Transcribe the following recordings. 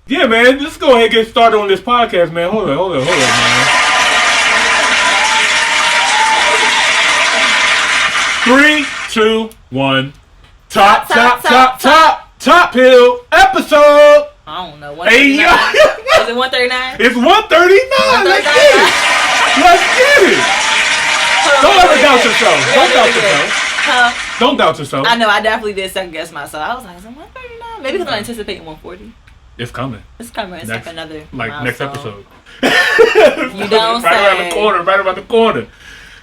Yeah, man, let's go ahead and get started on this podcast, man. Hold on, man. 3, 2, 1. Top Hill episode. I don't know. 139? Was it 139? It's 139. Let's get it. Don't ever doubt yourself. Don't doubt yourself. I know. I definitely did second guess myself. I was like, is it 139? Maybe because I'm anticipating 140. It's coming. It's coming. It's another next episode. You don't say. Right around the corner.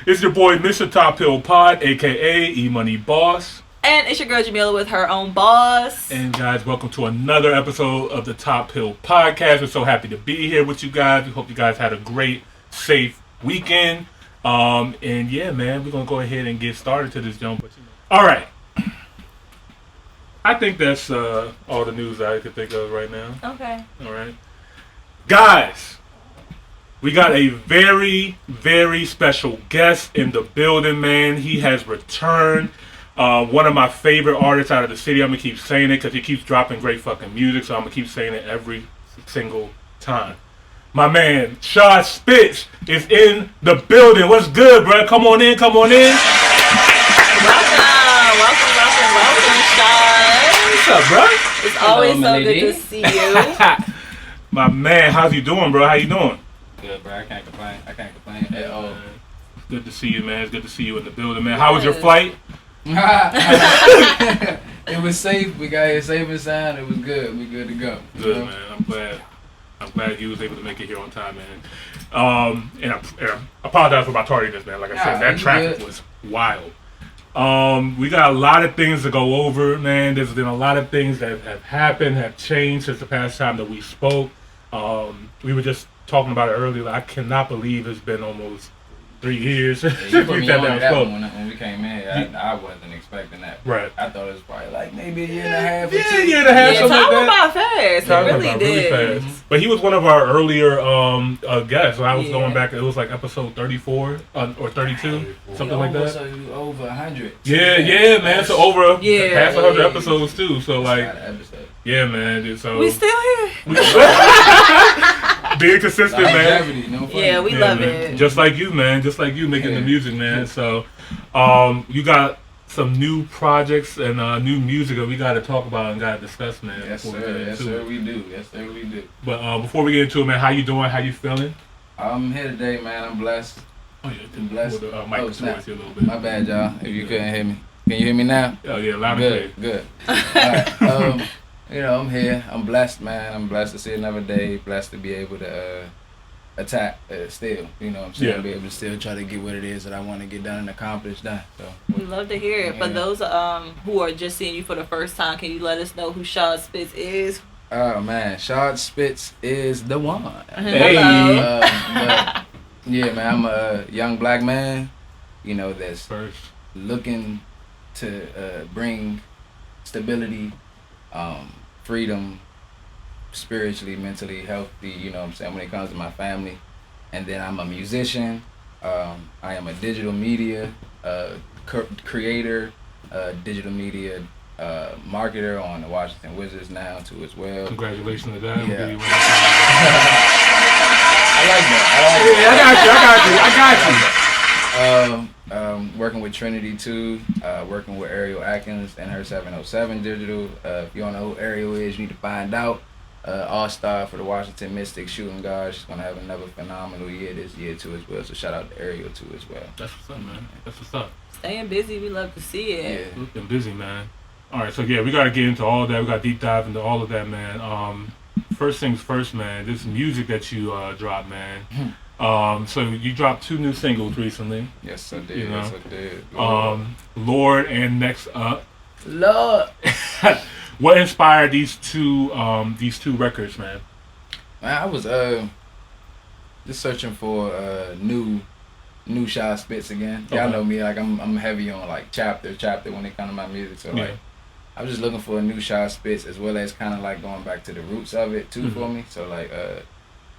It's your boy, Mr. Top Hill Pod, a.k.a. E-Money Boss. And it's your girl, Jamila, with her own boss. And guys, welcome to another episode of the Top Hill Podcast. We're so happy to be here with you guys. We hope you guys had a great, safe weekend. And yeah, man, we're going to go ahead and get started to this jump. All right. I think that's all the news I could think of right now. Okay. All right. Guys, we got a very, very special guest in the building, man. He has returned. One of my favorite artists out of the city. I'm going to keep saying it because he keeps dropping great fucking music, so I'm going to keep saying it every single time. My man, Shadspits, is in the building. What's good, bro? Come on in. Welcome, Shad. What's up, bro? It's always so good to see you. My man, how's you doing, bro? How you doing? Good, bro. I can't complain at all. It's good to see you, man. It's good to see you in the building, man. How was your flight? It was safe. We got here safe and sound. It was good. We good to go. Good, man. I'm glad you was able to make it here on time, man. And I apologize for my tardiness, man. Like I said, that traffic was wild. We got a lot of things to go over, man. There's been a lot of things that have happened, have changed since the past time that we spoke. We were just talking about it earlier. I cannot believe it's been almost 3 years since we sat down spoke. When we came in, I wasn't expecting that. Right. I thought it was probably like maybe a year and a half or 2. Yeah, a year and a half, something like that. About fast. I really did. Really fast. But he was one of our earlier guests. So I was going back. It was like episode 34 or 32, something like that. So you over 100. Yeah, man. So over past 100 episodes too. So like, yeah, man. So we still here. Being consistent, man. Yeah, we love it. Just like you, man. Just like you making the music, man. So, you got some new projects and new music that we got to talk about and got to discuss, man. Yes, sir. Yes, sir. We do. But before we get into it, man, how you doing? How you feeling? I'm here today, man. I'm blessed. Oh yeah, I'm blessed. The mic towards you a little bit. My bad, y'all. If you couldn't hear me, can you hear me now? Oh yeah, loud and clear. Good. All right. I'm here. I'm blessed, man. I'm blessed to see another day. Blessed to be able to attack still. You know what I'm saying? Yeah. Be able to still try to get what it is that I want to get done and accomplish done. So we love to hear it. For those who are just seeing you for the first time, can you let us know who Shadspits is? Oh man, Shadspits is the one. Hey. Yeah, man. I'm a young black man. You know that's First. looking to bring stability. Freedom, spiritually, mentally, healthy, you know what I'm saying, when it comes to my family. And then I'm a musician. I am a digital media creator, digital media marketer on the Washington Wizards now too as well. Congratulations to that. Yeah. I got you. Working with Trinity too, working with Ariel Atkins and her 707 Digital. If you don't know who Ariel is, you need to find out. All-star for the Washington Mystics shooting guard. She's going to have another phenomenal year this year too as well. So shout out to Ariel too as well. That's what's up, man. That's what's up. Staying busy, we love to see it. Yeah. Been busy, man. All right, so yeah, we got to get into all that. We got to deep dive into all of that, man. First things first, man. This music that you dropped, man. So you dropped 2 new singles recently. Yes, I did. You know? Yes, I did. Lord and Next Up. Lord. What inspired these two records, man? Man, I was just searching for new Shadspits again. Y'all know me, like I'm heavy on like chapter when it comes to my music. So like I was just looking for a new Shadspits as well as kind of like going back to the roots of it too for me. So like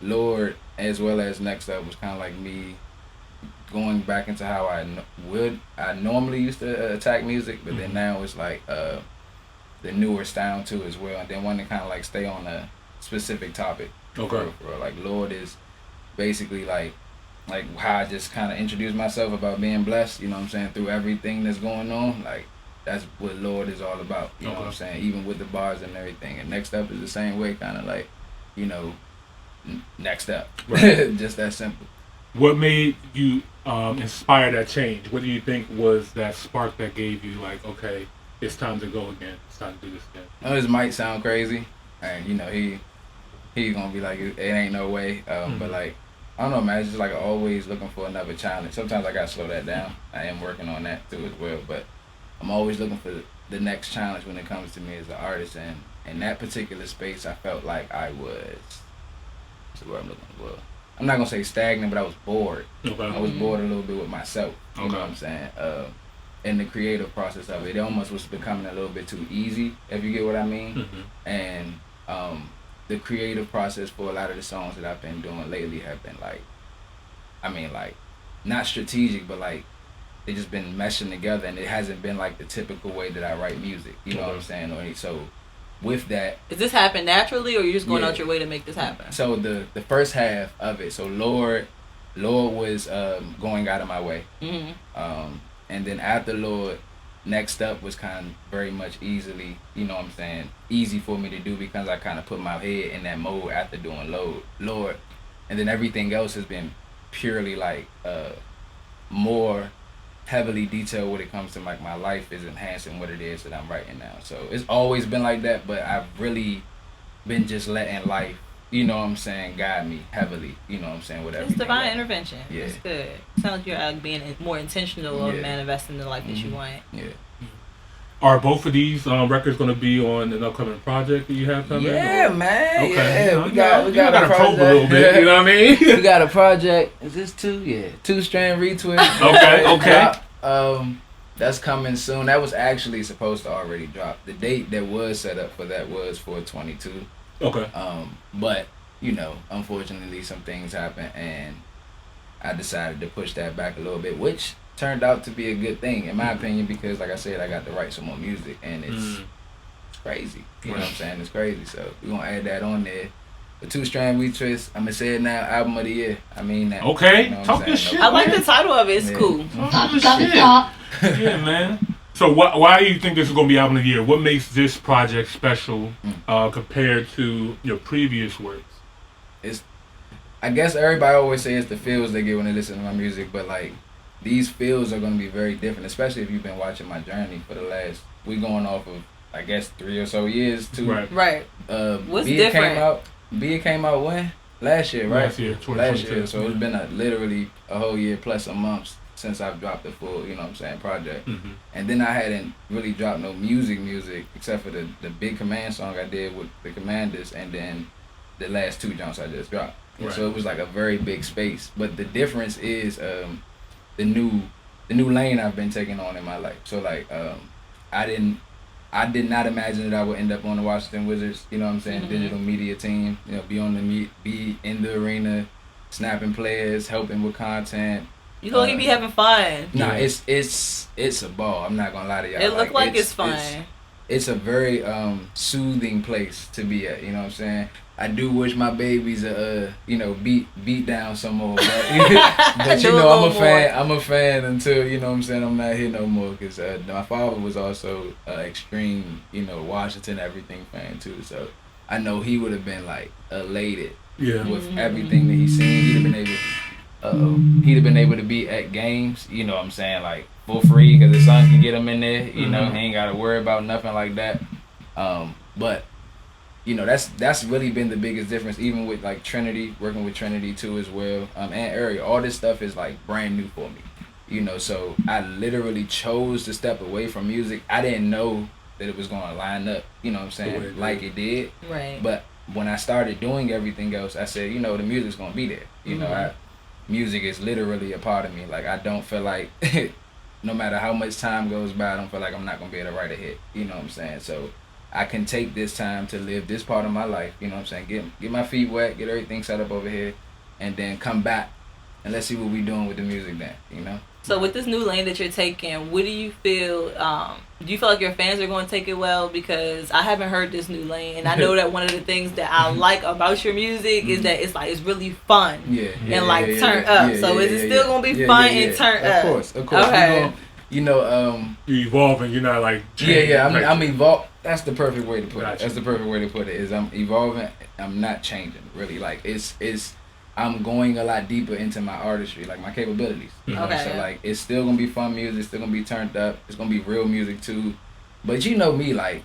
Lord as well as Next Up was kind of like me going back into how I normally used to attack music, but then now it's like the newer style too as well, and then one to kind of like stay on a specific topic. Okay. For like Lord is basically like how I just kind of introduced myself about being blessed. You know what I'm saying, through everything that's going on. Like that's what Lord is all about. You know what I'm saying, even with the bars and everything. And next up is the same way, kind of like, you know, next up. Right. Just that simple. What made you inspire that change? What do you think was that spark that gave you like, okay, it's time to go again. It's time to do this again. This might sound crazy, and you know he's gonna be like, it ain't no way. But like, I don't know, man. It's just like always looking for another challenge. Sometimes I gotta slow that down. I am working on that too as well. But I'm always looking for the next challenge when it comes to me as an artist. And in that particular space, I felt like I was. What's the word I'm looking for? I'm not gonna say stagnant, but I was bored. Okay. I was bored a little bit with myself. You know what I'm saying? In the creative process of it, it almost was becoming a little bit too easy, if you get what I mean. Mm-hmm. And the creative process for a lot of the songs that I've been doing lately have been like, I mean, like, not strategic, but like they just been meshing together, and it hasn't been like the typical way that I write music. You know what I'm saying? So with that, does this happen naturally, or you're just going out your way to make this happen? So the first half of it, so Lord was going out of my way. Mm-hmm. And then after Lord, next up was kind of very much easily, you know what I'm saying, easy for me to do because I kind of put my head in that mode after doing Lord. And then everything else has been purely like more heavily detailed when it comes to like my life is enhancing what it is that I'm writing now. So it's always been like that, but I've really been just letting life, you know what I'm saying, guide me heavily, you know what I'm saying, whatever. It's divine intervention. Yeah. It's good. Sounds like you're being more intentional of manifesting the life that you want. Yeah. Are both of these records going to be on an upcoming project that you have coming? Yeah, man. Okay. Yeah, we got to a probe a little bit. You know what I mean? We got a project. Is this 2? Yeah, 2-strand retwist. Okay. That's coming soon. That was actually supposed to already drop. The date that was set up for that was for 22. Okay. But you know, unfortunately, some things happened, and I decided to push that back a little bit, which turned out to be a good thing in my opinion, because like I said, I got to write some more music, and it's crazy. You know what I'm saying? It's crazy. So we're gonna add that on there. The 2-strand retwist, I'm gonna say it now, album of the year. I mean that. Okay. You know Talk your shit. I like the title of it. It's cool. Talk your shit. Yeah, man. So why do you think this is gonna be album of the year? What makes this project special compared to your previous works? I guess everybody always say it's the feels they get when they listen to my music, but like these feels are gonna be very different, especially if you've been watching my journey for the last. We going off of I guess 3 or so years too. Right. What's different? Bia came out when? Last year, right? Last year. So it's been literally a whole year plus a month since I've dropped the full, you know what I'm saying, project. Mm-hmm. And then I hadn't really dropped no music except for the Big Command song I did with the Commanders, and then the last 2 jumps I just dropped. Right. So it was like a very big space. But the difference is the new lane I've been taking on in my life. So like I did not imagine that I would end up on the Washington Wizards, you know what I'm saying, digital media team, you know, be in the arena, snapping players, helping with content. You gonna be having fun. Nah, it's a ball. I'm not gonna lie to y'all. It look like it's fun. It's a very soothing place to be at, you know what I'm saying? I do wish my babies you know, beat down some more, but you know, I'm a fan until, you know what I'm saying, I'm not here no more, because my father was also extreme, you know, Washington everything fan too, so I know he would have been like elated with everything that he's seen. He'd have been able to be at games, you know what I'm saying, like for free, because his son can get him in there, you know, he ain't got to worry about nothing like that. But you know, that's really been the biggest difference, even with like Trinity, working with Trinity too as well, and Area. All this stuff is like brand new for me, you know, so I literally chose to step away from music. I didn't know that it was going to line up, you know what I'm saying, like it did. Right. But when I started doing everything else, I said, you know, the music's going to be there. You know, music is literally a part of me. Like, I don't feel like, no matter how much time goes by, I don't feel like I'm not going to be able to write a hit, you know what I'm saying? So I can take this time to live this part of my life, you know what I'm saying, get my feet wet, get everything set up over here, and then come back and let's see what we doing with the music then, you know. So with this new lane that you're taking, what do you feel? Do you feel like your fans are going to take it well? Because I haven't heard this new lane, and I know that one of the things that I like about your music is that it's really fun and turn up. So is it still gonna be fun and turn up? Of course. Okay. You're evolving. You're not like I'm evolving. That's the perfect way to put it. That's the perfect way to put it. Is I'm evolving. I'm not changing. Really, like it's. I'm going a lot deeper into my artistry, like my capabilities. You know? So like it's still gonna be fun music, it's still gonna be turned up, it's gonna be real music too. But you know me, like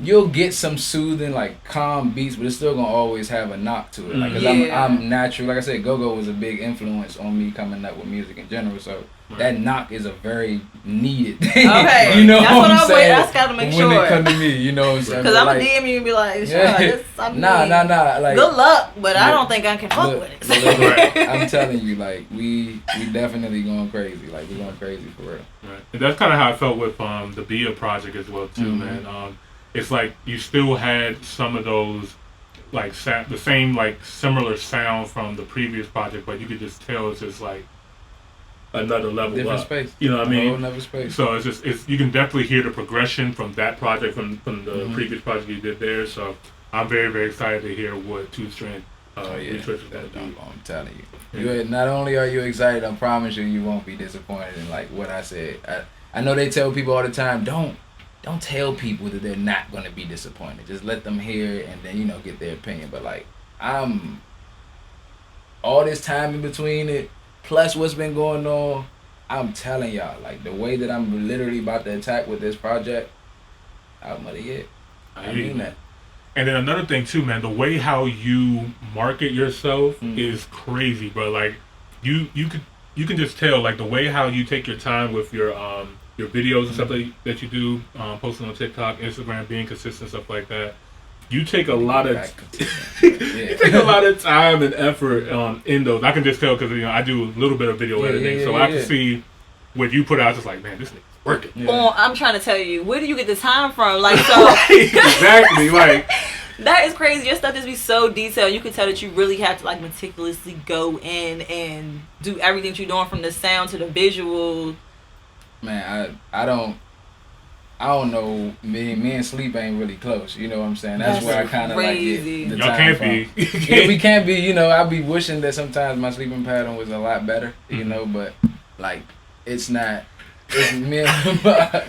you'll get some soothing, like calm beats, but it's still gonna always have a knock to it. Like, cause I'm natural. Like I said, go-go was a big influence on me coming up with music in general. So that knock is a very needed thing. Okay, you know that's what I'm saying? That's gotta make sure. When it come to me, you know what I'm saying? Because I'm gonna DM you and be like, nah. Like, good luck, but I don't think I can fuck with it. I'm telling you, like we definitely going crazy. Like we're going crazy for real. Right. And that's kind of how I felt with the Bia project as well too, man. It's like you still had some of those like the same like similar sound from the previous project, but you could just tell it's just like another level different up. Space. You know what I mean? Another space. So it's you can definitely hear the progression from that project from the previous project you did there. So I'm very, very excited to hear what Two Strand Research is going to do. I'm telling you. You not only are you excited, I promise you won't be disappointed in like what I said. I know they tell people all the time, don't tell people that they're not gonna be disappointed. Just let them hear it and then get their opinion. But like I'm all this time in between it, plus what's been going on, I'm telling y'all, like the way that I'm literally about to attack with this project, I'm gonna get. I mean that. And then another thing too, man, the way how you market yourself is crazy, bro. Like you can just tell, like the way how you take your time with your videos and stuff that you do, posting on TikTok, Instagram, being consistent, stuff like that. You take a lot of time and effort in those. I can just tell because I do a little bit of video editing, so I can see what you put out. Just like, man, this nigga's working. Well, I'm trying to tell you, where do you get the time from? Like, so exactly, like that is crazy. Your stuff just be so detailed. You can tell that you really have to like meticulously go in and do everything you're doing from the sound to the visual. Man, I don't know. Me and Sleep ain't really close. You know what I'm saying? That's where I kind of like get the Y'all time can't from. be. Yeah, we can't be. I be wishing that sometimes my sleeping pattern was a lot better. But like it's not. It's me and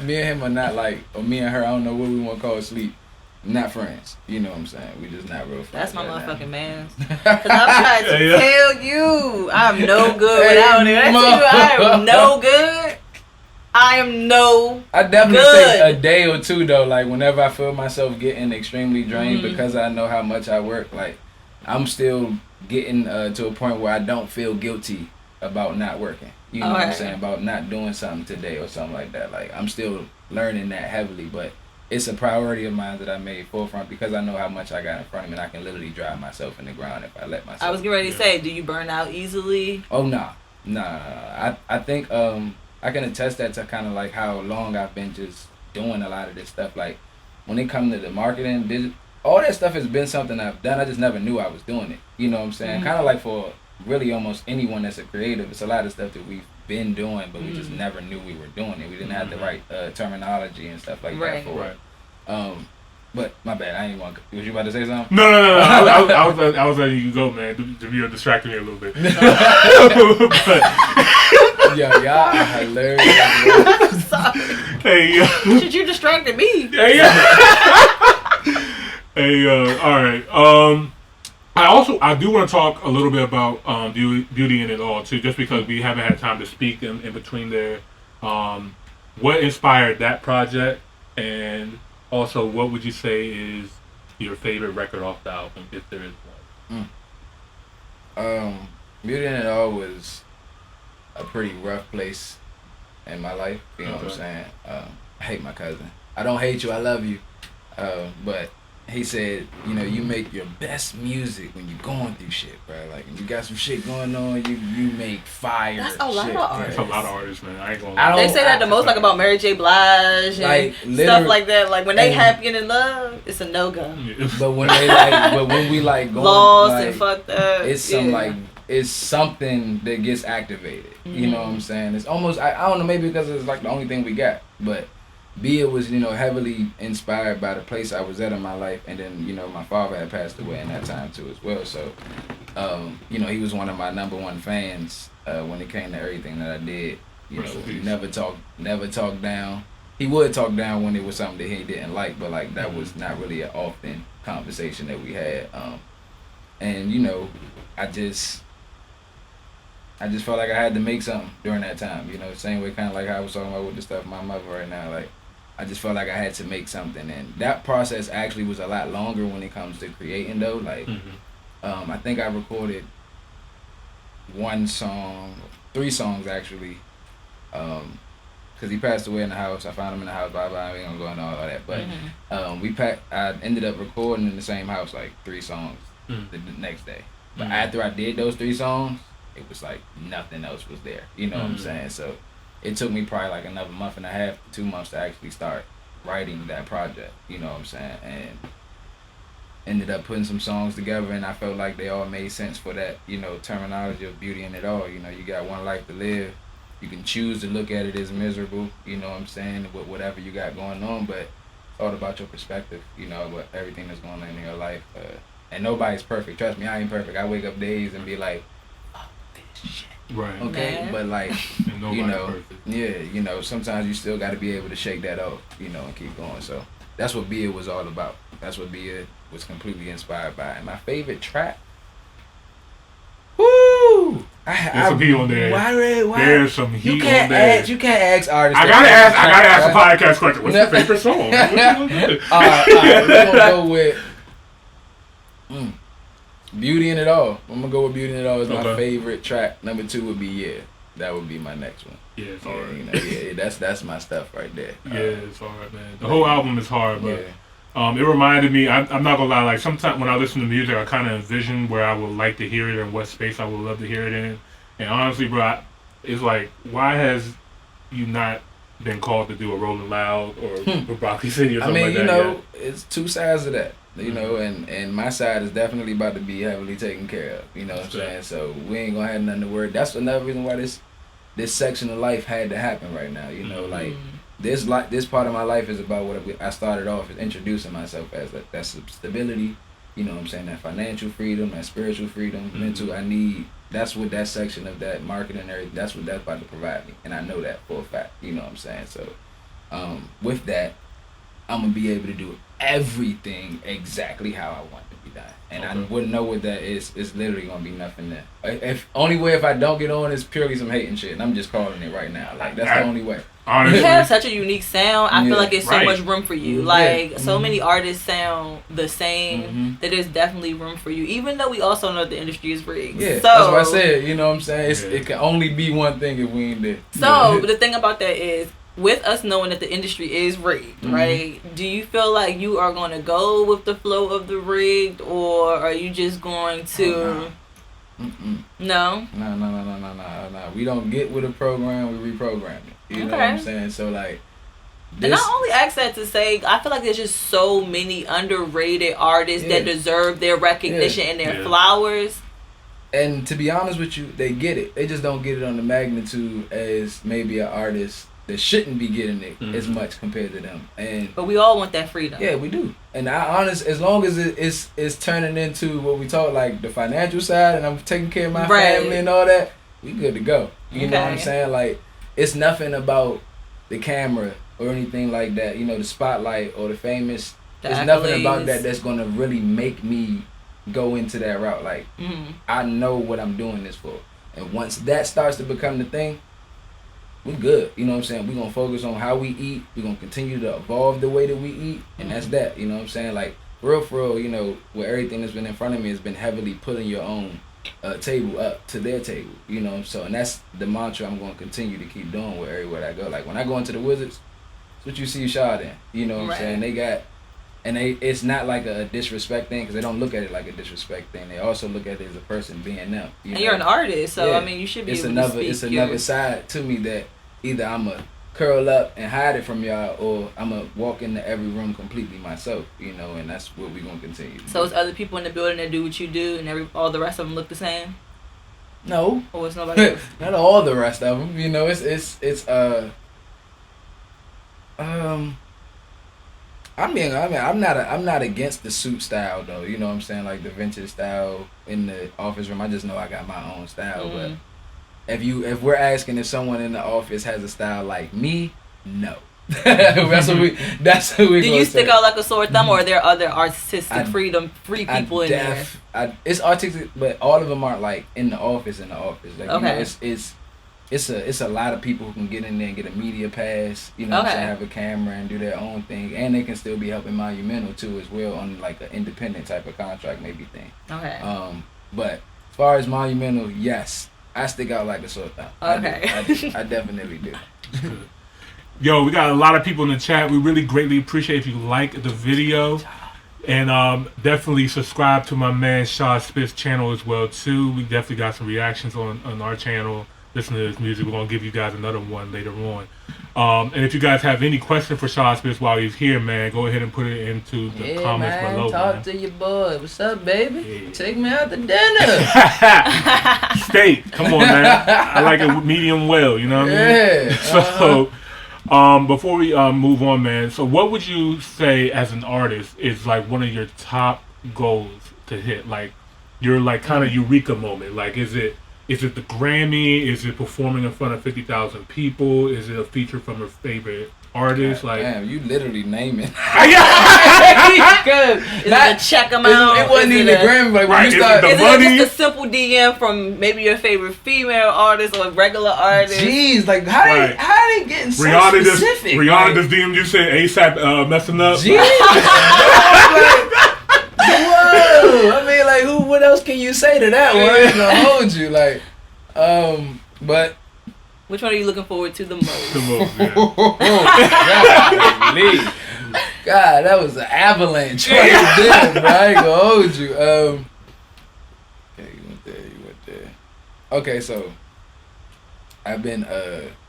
him are not like, or me and her. I don't know what we want to call sleep. Not friends. You know what I'm saying? We just not real friends. That's my motherfucking man. Because I'm trying to tell you, I'm no good without it. I am no good. I am no I definitely good. take a day or two though, like whenever I feel myself getting extremely drained because I know how much I work, like I'm still getting to a point where I don't feel guilty about not working. You know what I'm saying? About not doing something today or something like that. Like I'm still learning that heavily, but it's a priority of mine that I made forefront because I know how much I got in front of me and I can literally drive myself in the ground if I let myself. I was getting ready to say, do you burn out easily? Oh, nah. I think I can attest that to kind of like how long I've been just doing a lot of this stuff. Like when it comes to the marketing, all that stuff has been something I've done. I just never knew I was doing it. You know what I'm saying? Kind of like for really almost anyone that's a creative, it's a lot of stuff that we've been doing, but we just never knew we were doing it. We didn't have the right terminology and stuff like that for it. But my bad, I ain't want. Was you about to say something? No. I was letting you go, man. You're distracting me a little bit. Y'all are hilarious. I'm sorry. Hey, Shit, you distracted me. Hey, all right. I do want to talk a little bit about beauty in it all too, just because we haven't had time to speak in between there. What inspired that project, and also what would you say is your favorite record off the album, if there is one? Beauty in it all was a pretty rough place in my life. You know what I'm saying? I hate my cousin. I don't hate you. I love you. But he said, you make your best music when you're going through shit, bro. Like, when you got some shit going on, you make fire. That's a lot of artists. That's a lot of artists, man. I ain't gonna lie. They say that the most, like about Mary J. Blige and stuff like that. Like when they happy and in love, it's a no go. But when they when we like going lost like, and fucked up, it's some like it's something that gets activated. You know what I'm saying? It's almost, I don't know, maybe because it's like the only thing we got, but Be It was, heavily inspired by the place I was at in my life, and then, my father had passed away in that time too as well, so, he was one of my number one fans when it came to everything that I did. Never talk down. He would talk down when it was something that he didn't like, but like that was not really an often conversation that we had. And I just felt like I had to make something during that time. Same way kind of like how I was talking about with the stuff with my mother right now. Like I just felt like I had to make something, and that process actually was a lot longer when it comes to creating though. Like I think I recorded 3 songs actually. Because he passed away in the house. I found him in the house. Bye. I ain't gonna go into all that. But I ended up recording in the same house like 3 songs the next day. But after I did those 3 songs, it was like nothing else was there. You know what I'm saying? So it took me probably like another month and a half, 2 months to actually start writing that project. You know what I'm saying? And ended up putting some songs together, and I felt like they all made sense for that, terminology of beauty in it all. You got one life to live. You can choose to look at it as miserable, you know what I'm saying, with whatever you got going on, but it's all about your perspective, with everything that's going on in your life. And nobody's perfect. Trust me, I ain't perfect. I wake up days and be like, fuck this shit. Right. Okay? Man. But like, perfect. yeah, sometimes you still got to be able to shake that off, and keep going. So that's what Be It was all about. That's what Be It was completely inspired by. And my favorite track, woo! There's some heat on there. Why? There's some heat on there. You can't ask artists. I gotta ask a podcast question. What's your favorite song? All right, we're gonna go with Beauty in It All. I'm gonna go with Beauty in It All as my favorite track. Number 2 would be Yeah. That would be my next one. Yeah, it's hard. That's my stuff right there. Yeah, it's hard, man. The whole album is hard, but it reminded me. I'm not gonna lie. Like sometimes when I listen to music, I kind of envision where I would like to hear it and what space I would love to hear it in. And honestly, bro, it's like, why has you not been called to do a Rolling Loud or Broccoli City or something like that? It's 2 sides of that. And my side is definitely about to be heavily taken care of. You know what I'm saying? So we ain't gonna have nothing to worry. That's another reason why this section of life had to happen right now. Like this part of my life is about what I started off as introducing myself as that's stability. You know what I'm saying? That financial freedom, that spiritual freedom, mental. That's what that section of that marketing and everything. That's what that's about to provide me, and I know that for a fact. You know what I'm saying? So, with that, I'm gonna be able to do everything exactly how I want it to be done, and I wouldn't know what that is. It's literally gonna be nothing there. If only way if I don't get on is purely some hating shit, and I'm just calling it right now. Like that's the only way. Honestly. You have such a unique sound. I feel like there's so much room for you. Like so many artists sound the same that there's definitely room for you. Even though we also know the industry is rigged. Yeah, so, that's what I said. You know what I'm saying? It can only be one thing if we ain't there. So the thing about that is, with us knowing that the industry is rigged, right? Do you feel like you are going to go with the flow of the rigged, or are you just going to? No. No. We don't get with a program, we reprogram it. You know what I'm saying? So like. And I only ask that to say, I feel like there's just so many underrated artists that deserve their recognition and their flowers. And to be honest with you, they get it. They just don't get it on the magnitude as maybe an artist that shouldn't be getting it as much compared to them. But we all want that freedom. Yeah, we do. And as long as it's turning into what we talk, like the financial side, and I'm taking care of my family and all that, we good to go. You know what I'm saying? Like, it's nothing about the camera or anything like that. The spotlight or the famous. There's nothing about that that's going to really make me go into that route. Like, I know what I'm doing this for. And once that starts to become the thing, we good. You know what I'm saying? We're going to focus on how we eat. We're going to continue to evolve the way that we eat. And that's that. You know what I'm saying? Like, for real, with everything that's been in front of me has been heavily putting your own table up to their table. So, and that's the mantra I'm going to continue to keep doing with everywhere I go. Like, when I go into the Wizards, it's what you see Shad in. You know what I'm saying? They got... And it's not like a disrespect thing, because they don't look at it like a disrespect thing. They also look at it as a person being them. And you're an artist, so I mean, you should be able to speak. It's another side to me that either I'm going to curl up and hide it from y'all, or I'm going to walk into every room completely myself, and that's what we're going to continue to do. It's other people in the building that do what you do, and all the rest of them look the same? No. Or it's nobody else? Not all the rest of them. You know, I'm not against the suit style though. You know what I'm saying? Like the vintage style in the office room. I just know I got my own style. But if we're asking if someone in the office has a style like me, no. That's who we. Do you stick out like a sore thumb, or are there other artistic free people in there? It's artistic, but all of them aren't like in the office. Like, okay. You know, it's a lot of people who can get in there and get a media pass. You know, what I'm saying, have a camera and do their own thing, and they can still be helping Monumental too as well on like an independent type of contract maybe thing. Okay. But as far as Monumental, yes, I stick out like a sore thumb. Okay. I definitely do. Yo, we got a lot of people in the chat. We really greatly appreciate if you like the video. And definitely subscribe to my man Shadspits channel as well too. We definitely got some reactions on our channel. Listen to his music. We're going to give you guys another one later on. And if you guys have any question for Shadspits while he's here, man, go ahead and put it into the comments below. Talk to your boy. What's up, baby? Yeah. Take me out to dinner. Steak. Come on, man. I like it medium well, you know what I mean? So... before we move on, man, so what would you say as an artist is like one of your top goals to hit? Like your like kind of eureka moment? Like is it the Grammy? Is it performing in front of 50,000 people? Is it a feature from your favorite artist? Like damn, you literally name it. Is it a check amount? It wasn't even the Grammy. Like when you start, is it just a simple DM from maybe your favorite female artist or regular artist? Jeez, like how they getting so specific? Rihanna just DM you saying ASAP messing up. Jeez. Whoa! I mean, like, what else can you say to that one? I ain't gonna hold you, like, but. Which one are you looking forward to the most? God, that was an avalanche right there, bro. I ain't gonna hold you. Okay, you went there. Okay, so I've been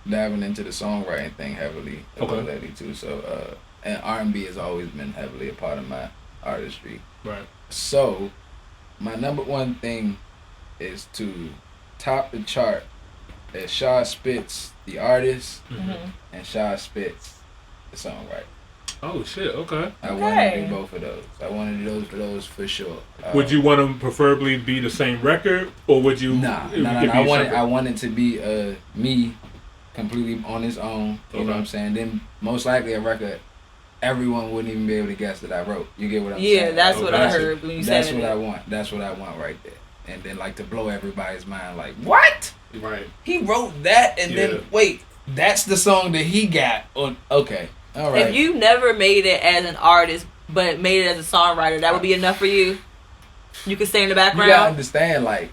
diving into the songwriting thing heavily lately too. So and R&B has always been heavily a part of my artistry. Right. So my number one thing is to top the chart as Shadspits, the artist, and Shadspits, the songwriter. Oh shit! Okay. I want to do both of those. I want to do those for sure. Would you want them preferably be the same record, or would you? Nah. I want it to be me, completely on his own. You know what I'm saying? Then most likely a record everyone wouldn't even be able to guess that I wrote. You get what I'm saying? Yeah, that's what I heard when you said it. That's what I want. That's what I want right there. And then like to blow everybody's mind, like what? Right. He wrote that, and then wait, that's the song that he got on. Okay. All right. If you never made it as an artist, but made it as a songwriter, that would be enough for you? You could stay in the background? You gotta understand, like,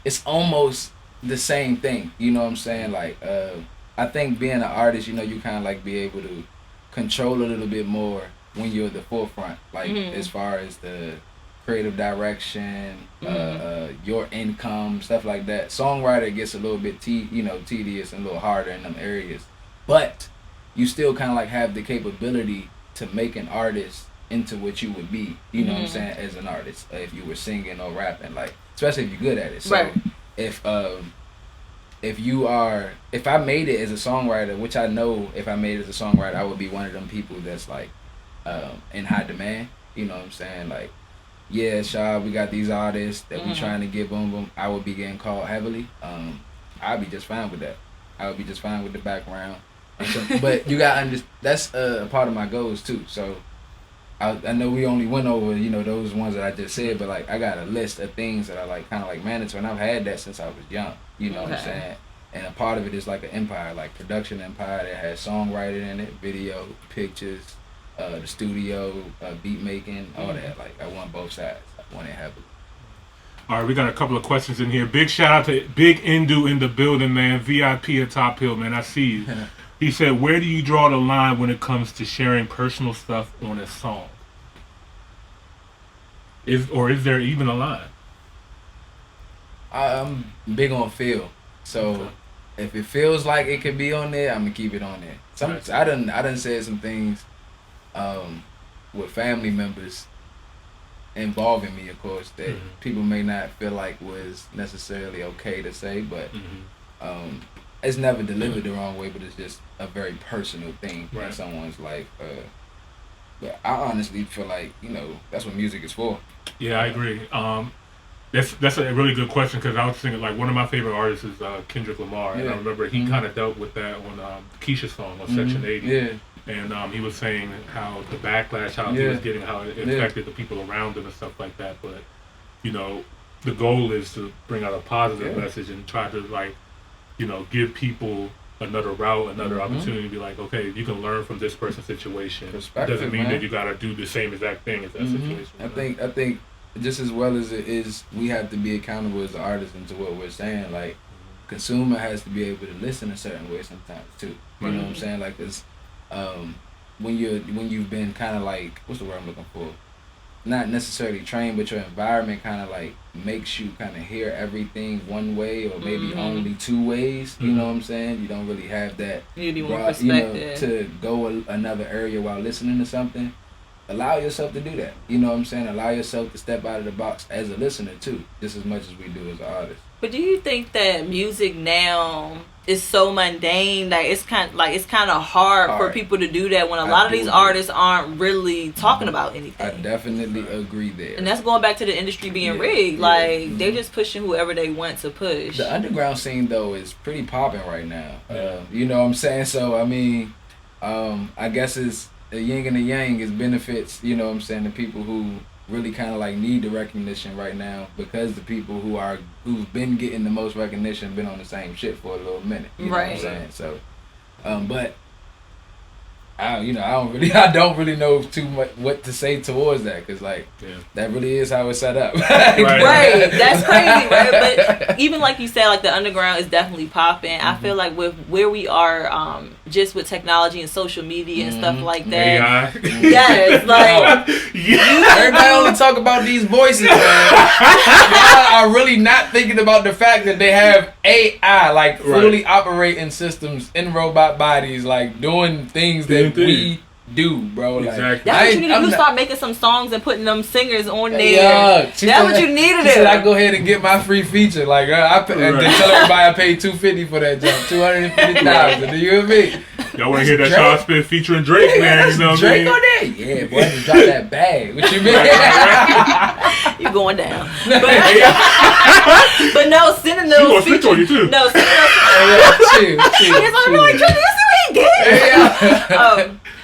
it's almost the same thing. You know what I'm saying? Like, I think being an artist, you know, you kind of, like, be able to control a little bit more when you're at the forefront. Like, as far as the creative direction, your income, stuff like that. Songwriter gets a little bit tedious and a little harder in them areas. But you still kind of like have the capability to make an artist into what you would be, you know what I'm saying, as an artist, if you were singing or rapping, like, especially if you're good at it. So right. if I made it as a songwriter, which I know if I made it as a songwriter, I would be one of them people that's like in high demand, you know what I'm saying, like, yeah, Shaw, we got these artists that we trying to get boom boom. I would be getting called heavily. I'd be just fine with that. I would be just fine with the background. But you got that's a part of my goals too. So I know we only went over those ones that I just said, but like I got a list of things that I like kind of like manage, and I've had that since I was young. You know what I'm saying? And a part of it is like an empire, like production empire that has songwriting in it, video, pictures, the studio, beat making, all that. Like I want both sides. I want it heavily. All right, we got a couple of questions in here. Big shout out to Big Indu in the building, man. VIP at Top Hill, man. I see you. He said, where do you draw the line when it comes to sharing personal stuff on a song? Is there even a line? I'm big on feel. So if it feels like it could be on there, I'm gonna keep it on there. I done said some things with family members involving me, of course, that people may not feel like was necessarily okay to say, but it's never delivered the wrong way, but it's just a very personal thing in someone's life. But I honestly feel like, you know, that's what music is for. Yeah, I agree. That's a really good question, because I was thinking, like, one of my favorite artists is Kendrick Lamar, and I remember he kind of dealt with that on Keisha's song on Section 80. Yeah. And he was saying how the backlash, how he was getting, how it affected the people around him and stuff like that. But, you know, the goal is to bring out a positive message and try to, like, you know, give people another route, another opportunity to be like, okay, you can learn from this person's situation. It doesn't mean that you got to do the same exact thing as that situation. I think just as well as it is, we have to be accountable as artists into what we're saying. Like, consumer has to be able to listen a certain way sometimes too. You know what I'm saying? Like, it's when you've been kind of like, what's the word I'm looking for? Not necessarily trained, but your environment kind of like makes you kind of hear everything one way or maybe only two ways. You know what I'm saying? You don't really have that. You need more perspective. To go another area while listening to something. Allow yourself to do that. You know what I'm saying? Allow yourself to step out of the box as a listener too, just as much as we do as an artist. But do you think that music now is so mundane that it's kind of hard for people to do that when a lot of these artists aren't really talking about anything? I definitely agree there. And that's going back to the industry being rigged. Like, they're just pushing whoever they want to push. The underground scene though is pretty popping right now. You know what I'm saying? So I mean, I guess it's the yin and the yang. Is benefits, you know what I'm saying, the people who really kind of like need the recognition right now, because the people who've been getting the most recognition been on the same shit for a little minute. You know what I'm saying? So, but I don't really know too much what to say towards that, because like that really is how it's set up. Right, that's crazy, right? But even like you said, like the underground is definitely popping. I feel like with where we are, just with technology and social media and stuff like that. Yes, like everybody only talk about these voices, man. Y'all are really not thinking about the fact that they have AI, like fully operating systems in robot bodies, like doing things that we do, bro. Like, that's what you need to do. Start making some songs and putting them singers on there. Yeah, that's what you need to do. She said, I go ahead and get my free feature. Like, and then tell everybody I paid $250 for that jump, $250,000. Do you hear me? Y'all want to hear that Shadspits featuring Drake, man? You know what Drake on there? Yeah, boy, I just dropped that bag. What you mean? You going down? But no, sending those features. On you too. No, sending those. Chill.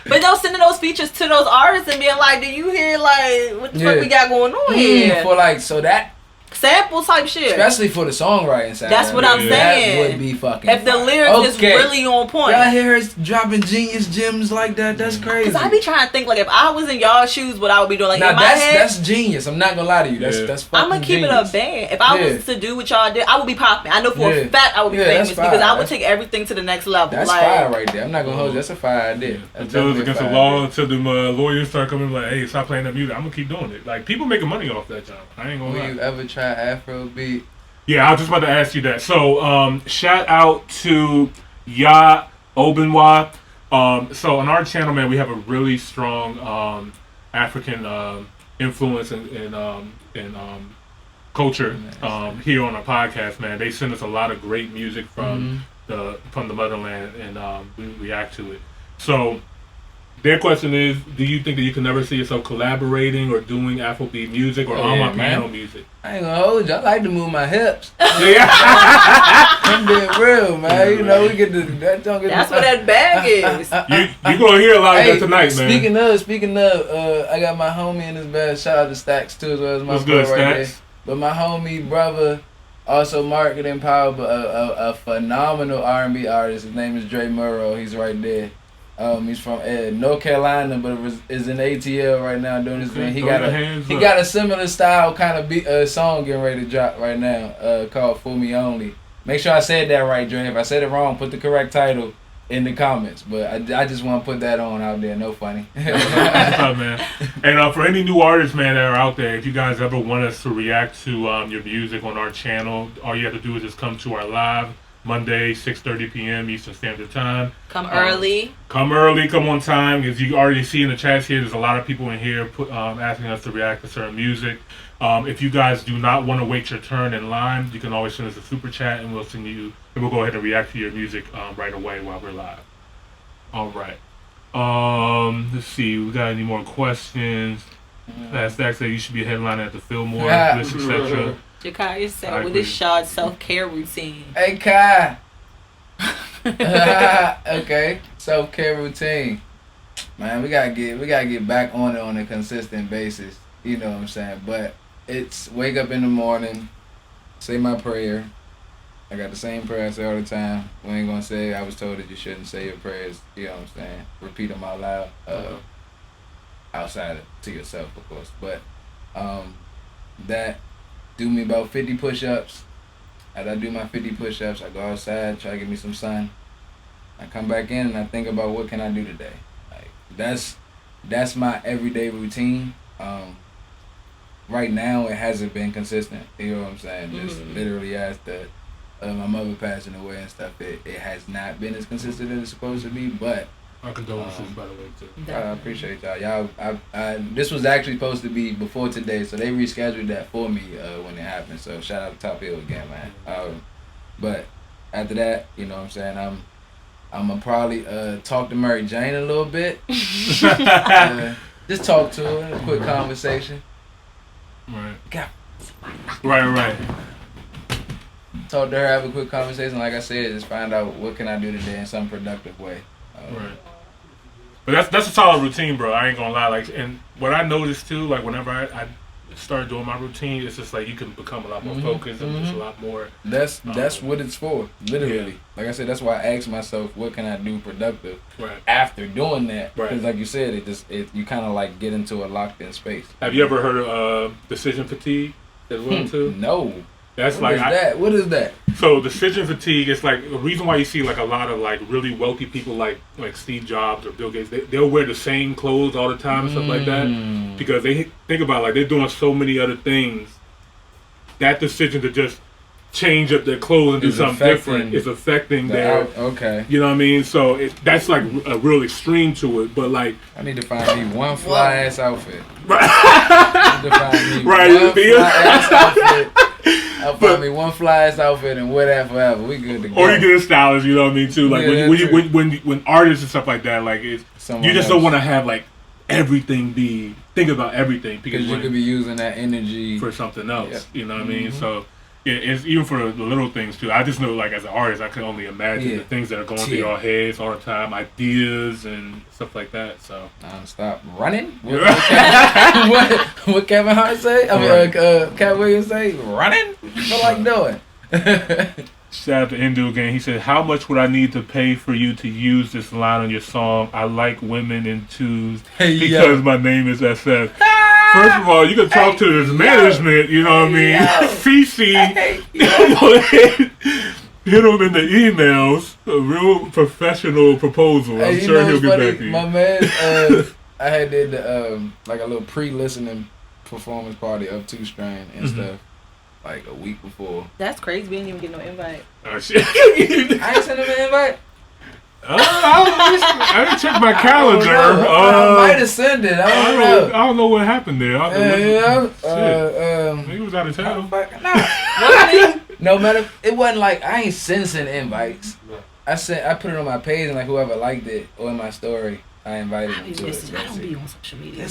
But no, sending those features to those artists and being like, do you hear like what the fuck we got going on here? For like, so that sample type shit, especially for the songwriting side. That's what I'm saying. That would be fucking. If the lyrics is really on point. Y'all hear us dropping genius gems like that? That's crazy. Cause I be trying to think like if I was in y'all's shoes, what I would be doing. Like now, in my head, that's genius. I'm not gonna lie to you. That's fucking. I'm gonna keep genius. it a band. If I was to do what y'all did, I would be popping. I know for a fact I would be famous because I would take everything to the next level. That's fire right there. I'm not gonna hold you. That's a fire idea. Until it's against the law, until the lawyers start coming like, hey, stop playing that music. I'm gonna keep doing it. Like people making money off that job. I ain't gonna lie. Will you ever try Afrobeat? Yeah, I was just about to ask you that. So, shout out to Ya Obenwa. So on our channel, man, we have a really strong African influence and culture here on our podcast, man. They send us a lot of great music from the motherland, and we react to it. So their question is, do you think that you can never see yourself collaborating or doing Afrobeat music or on my piano music? I ain't gonna hold you. I like to move my hips. I'm being real, man. You know, we get the that's what that bag is. You gonna hear a lot of that tonight, man. Speaking of, I got my homie in his bed. Shout out to Stacks too, as well as my brother right there. But my homie brother, also marketing power, but a phenomenal R&B artist. His name is Dre Murrow. He's right there. He's from North Carolina, but is in ATL right now doing his thing. He got a similar style kind of song getting ready to drop right now called "Fool Me Only." Make sure I said that right, Dre. If I said it wrong, put the correct title in the comments. But I just want to put that on out there. No funny. What's up, man? And for any new artists, man, that are out there, if you guys ever want us to react to your music on our channel, all you have to do is just come to our live Monday, 6:30 p.m. Eastern Standard Time. Come early. Come early, come on time. As you already see in the chats here, there's a lot of people in here asking us to react to certain music. If you guys do not want to wait your turn in line, you can always send us a super chat, and we'll go ahead and react to your music right away while we're live. All right. Let's see. We got any more questions? Fast Stack said you should be a headliner at the Fillmore, etc. Jakaya said, "What is Shad's self-care routine?" Hey, Kai. Okay, self-care routine. Man, we gotta get back on it on a consistent basis. You know what I'm saying? But it's wake up in the morning, say my prayer. I got the same prayer I say all the time. We ain't gonna say I was told that you shouldn't say your prayers. You know what I'm saying? Repeat them out loud. Outside to yourself, of course. But that do me about 50 push-ups. As I do my 50 push-ups, I go outside, try to get me some sun. I come back in and I think about what can I do today. Like that's my everyday routine. Right now, it hasn't been consistent. You know what I'm saying? Just literally after my mother passing away and stuff, it has not been as consistent as it's supposed to be. But our condolences, by the way, too. I appreciate y'all. This was actually supposed to be before today, so they rescheduled that for me when it happened. So shout out to Top Hill again, man. But after that, you know what I'm saying, I'm gonna probably talk to Mary Jane a little bit. Just talk to her, a quick conversation. Right. Right. Talk to her, have a quick conversation. Like I said, just find out what can I do today in some productive way. Right. But that's a solid routine, bro. I ain't gonna lie. Like, and what I noticed too, like whenever I start doing my routine, it's just like you can become a lot more focused and just a lot more. That's what it's for, literally. Yeah. Like I said, that's why I ask myself, what can I do productive after doing that? Because like you said, you kind of like get into a locked in space. Have you ever heard of decision fatigue as well too? No. That's what What is that? So decision fatigue is like the reason why you see like a lot of like really wealthy people like Steve Jobs or Bill Gates. They'll wear the same clothes all the time and stuff like that because they think about like they're doing so many other things. That decision to just change up their clothes and do something different is affecting their. Okay. You know what I mean? So that's like a real extreme to it. But like I need to find me one fly ass outfit. I need to find me one fly ass outfit. I'll find me one fly-ass outfit and wear that forever. We good to go. Or you get a stylist, you know what I mean, too. Like when artists and stuff like that, like you just don't want to have like everything think about everything because you could be using that energy for something else. Yeah. You know what I mean? So it's even for the little things too. I just know like as an artist, I can only imagine the things that are going through your heads all the time, ideas and stuff like that. So stop running. What Kevin Hart say? Cat Williams say running. What I like doing. Shout out to Indu again. He said, "How much would I need to pay for you to use this line on your song? I like women in twos because my name is SF." First of all, you can talk to his management, you know what I mean? CC, hit him in the emails. A real professional proposal. I'm sure he'll get back to you. My man, I had did like a little pre-listening performance party of 2 Strain and stuff. Like a week before. That's crazy. We didn't even get no invite. Oh shit! I ain't sent him an invite. I didn't check my calendar. I might have sent it. I don't know. I don't know what happened there. Maybe he was out of town. No matter. It wasn't like I ain't sending invites. I put it on my page and like whoever liked it or in my story. I invited him to it. I don't be on social media.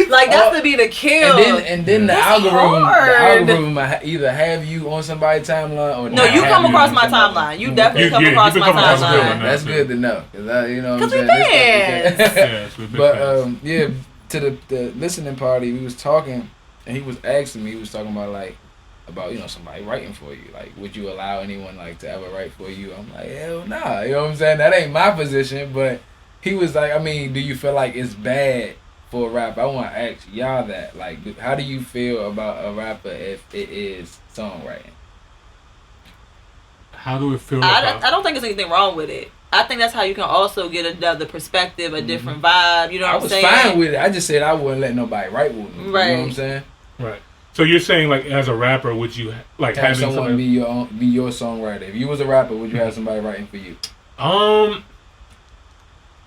Like that's to be the kill. And then the algorithm either have you on somebody's timeline or no. You come across my timeline. You definitely come across my timeline. That's good to know because you know what I'm saying. But to the listening party, we was talking and he was asking me. He was talking about you know somebody writing for you. Like, would you allow anyone like to ever write for you? I'm like, hell nah. You know what I'm saying? That ain't my position, but. He was like, I mean, do you feel like it's bad for a rapper? I want to ask y'all that. Like, how do you feel about a rapper if it is songwriting? How do it feel I don't think there's anything wrong with it. I think that's how you can also get another perspective, a different vibe. You know what I'm saying? I was fine with it. I just said I wouldn't let nobody write with me. Right. You know what I'm saying? Right. So you're saying, like, as a rapper, would you like have having someone be your songwriter? If you was a rapper, would you have somebody writing for you?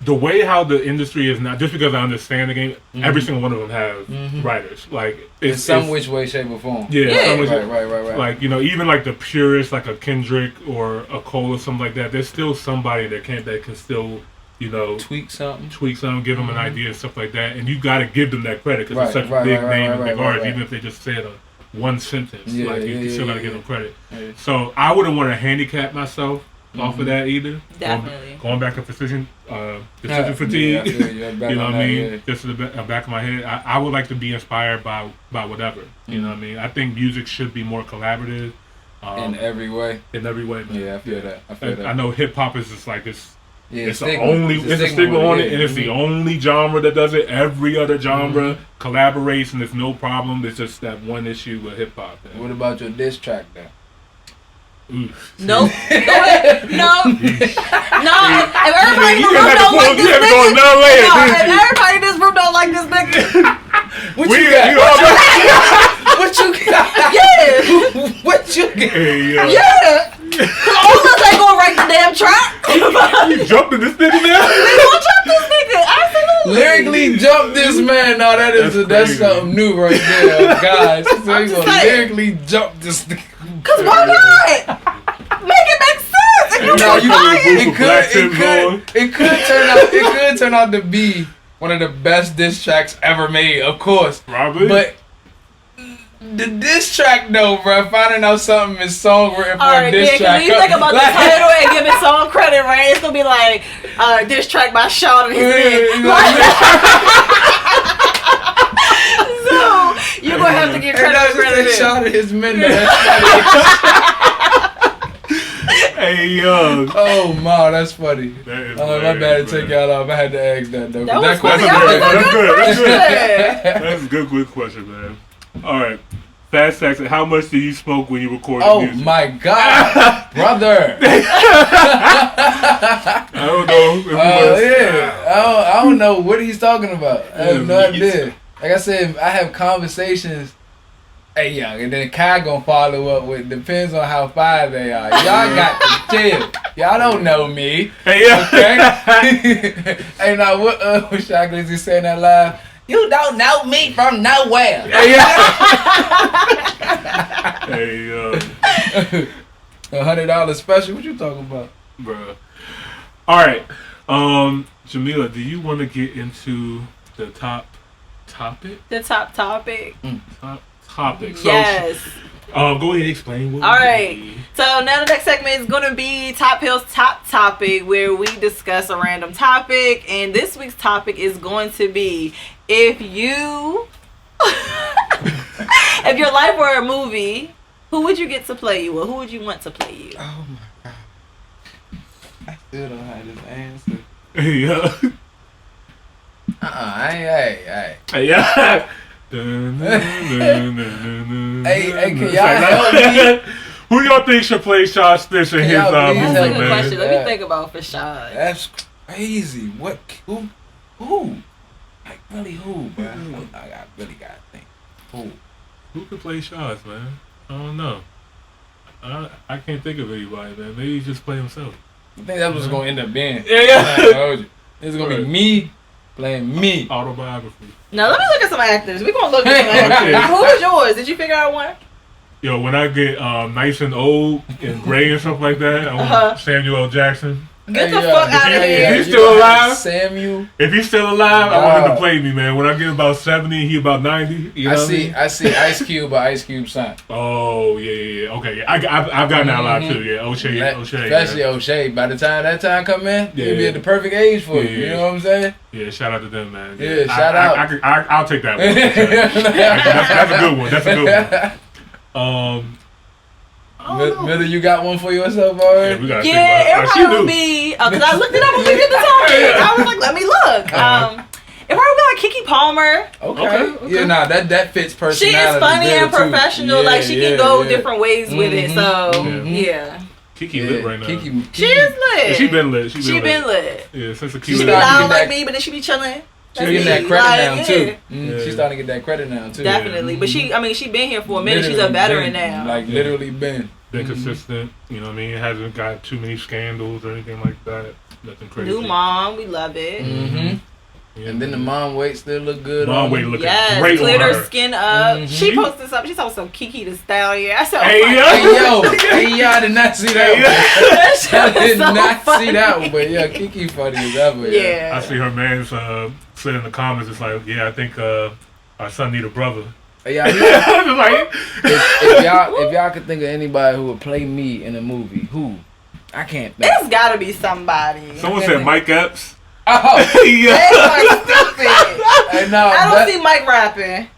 The way how the industry is now, just because I understand the game, every single one of them have writers. Like in some which way, shape, or form. Yeah. Some which right. Like, you know, even like the purists, like a Kendrick or a Cole or something like that. There's still somebody that can still, you know, tweak something, give them an idea and stuff like that. And you got to give them that credit because it's such a big name and big artist. Even if they just said one sentence, you still got to give them credit. Yeah. So I wouldn't want to handicap myself off of that either. Definitely. Going back to decision fatigue. You know what I mean? Just in the back of my head, I would like to be inspired by whatever. You know what I mean? I think music should be more collaborative. In every way. In every way, man. Yeah, I feel that. I know hip hop is just like this. Yeah, it's a stigma on it, and it's the only genre that does it. Every other genre collaborates, and there's no problem. It's just that one issue with hip hop. What about your diss track then? Nope. No. If everybody in this room don't like this nigga, if everybody in this room don't like this nigga, what you got? Yeah. What you got? Yeah. All of us ain't gonna write the damn track. You jumping this nigga now? We gonna jump this nigga. Absolutely. Lyrically jump this man. No, that's something new right there, guys. So you gonna lyrically jump this nigga. Cause why not? Make it make sense. If it could turn out to be one of the best diss tracks ever made, of course. Probably. But the diss track though, bro, finding out something is song written for a diss track. When you think about the title and give it song credit, right? It's gonna be like diss track by Sean and his men. So you're gonna have to get credit for credit. Sean and his men. Hey yo! Oh my, that's funny. That my bad to take y'all off. I had to ask that though. That was That's a good question, man. All right, Fast Saxon. How much do you smoke when you record music? Oh my god, brother! I don't know. I don't know what he's talking about. I have no idea. Like I said, I have conversations. Hey, yo, and then Kai gonna follow up with depends on how fire they are. Y'all got to chill. Y'all don't know me. Hey, yeah. Okay? Hey, now what Shaka is he saying that live? You don't know me from nowhere. Hey, yeah. Hey, yo. $100 special? What you talking about? Bruh. All right. Jamila, do you want to get into the top topic? The top topic? Top topic. So, yes. Go ahead and explain what all right. So now the next segment is going to be Top Hill's Top Topic, where we discuss a random topic. And this week's topic is going to be if your life were a movie, who would you get to play you, or who would you want to play you? Oh my god. I still don't have this answer. Yeah. Hey, yeah. Hey, can y'all help me? Who y'all think should play Shadspits in his movie, That's a good man? question. Let me think about for Shad. That's crazy. What? Who? Like, really who, bro? I really got to think. Who could play Shads, man? I don't know. I can't think of anybody, man. Maybe he just play himself. I think that's what's going to end up being. Yeah. I told you. It's going to be me playing me. Autobiography. Now let me look at some actors. We're going to look at some actors. Who was yours? Did you figure out one? Yo, when I get nice and old and gray and stuff like that, I want Samuel L. Jackson. Get the fuck out of here. If he's still alive, Samuel. If he's still alive, I want him to play me, man. When I get about 70, he about 90. You know I see Ice Cube, but Ice Cube's son. Oh yeah. Okay, yeah. I've gotten that a lot too. Yeah, O'Shea. Especially O'Shea. By the time that time come in, he'll be at the perfect age for you. You know what I'm saying? Yeah, shout out to them, man. Yeah, shout out. I'll take that one. That's a good one. That's a good one. Miller, you got one for yourself already? Yeah, it probably would be because I looked it up when we did the topic. I was like, let me look. It probably be like Keke Palmer. Okay. Yeah, nah, that fits personality. She is funny and professional. Like she can go different ways with it. So yeah. Keke lit right now. She is lit. She been lit. She been lit. Yeah, since the She be loud like me, but then she be chilling. She's getting that credit now yeah. too. She's starting to get that credit now too. Definitely, but she been here for a minute. She's a veteran now. Like literally been consistent. You know what I mean? It hasn't got too many scandals or anything like that. Nothing crazy. New mom, we love it. Yeah. And then the mom weight still look good. Mom weight looking great cleared on her skin up. She posted something. She saw some Kiki the Stallion. I said, hey yo, I did not see that one. I did not see that one. But yeah, Kiki funny as ever. Yeah. I see her man's said in the comments, it's like, yeah, I think our son need a brother. Yeah, like, if y'all could think of anybody who would play me in a movie, who? I can't think. It's gotta be somebody. Someone said Mike Epps. Oh, yeah. That's stupid. Hey, no, I don't see Mike rapping.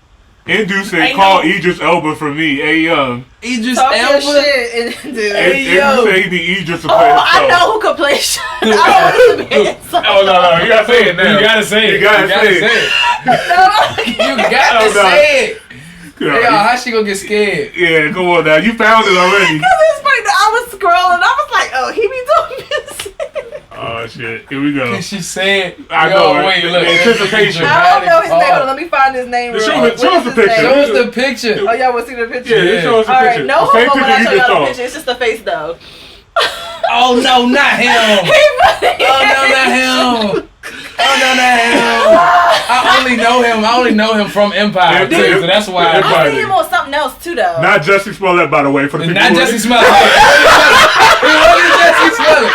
Indu said, call Idris Elba for me. Hey, young. Idris Talk Elba? your shit, Indu. Hey, yo. Say he need Idris to play himself. I know who can play shit. I don't want to be himself. Oh, no, you gotta say it now. You gotta say it. You gotta say it. You gotta say it. Yeah, hey, how she gonna get scared? Yeah, come on now. You found it already. Because it's funny that I was scrolling. I was like, oh, he be doing music. Oh, shit. Here we go. Can she say it? I know, right? Wait, look. Anticipation. I don't know his name. Hold on, let me find his name. Show us the picture. Show us the picture. Oh, y'all want to see the picture? Yeah, show us the All picture. right, no The same homo when I picture show you just y'all the saw. picture. It's just the face, though. Oh, no, not him. Oh, no, not him. Oh, no, not him. I only know him from Empire, too, so that's why. I see him on something else, too, though. Not Jussie Smollett, by the way. For the Not people Jussie Smollett.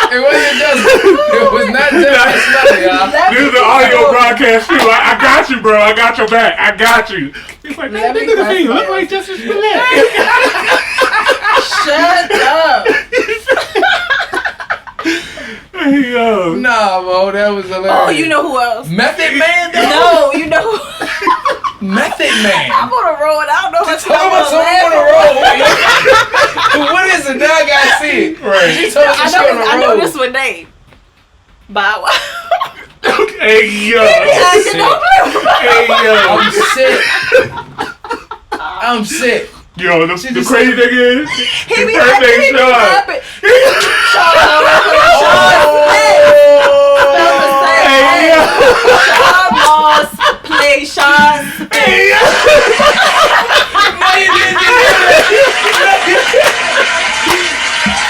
It wasn't Jussie Smollett. It was not Jussie Smollett, y'all. This is an audio broadcast, too. I got you, bro. I got your back. I got you. He's like, man, look at you. Look like Jussie Smollett. Shut up. Hey, yo. Nah, bro, that was hilarious. Oh, you know who else? Method Man, though? No, you know who? Method Man. I'm on a roll and I don't know if Talk about someone on the road. What is it? Now I gotta see it. Right. She told us she on the road. I know this one name. Bow Wow. Hey, yo. Hey, yo. I'm sick. Yo, the crazy thing is, He be rapping. rapping. Sean Moss play Sean Spitz.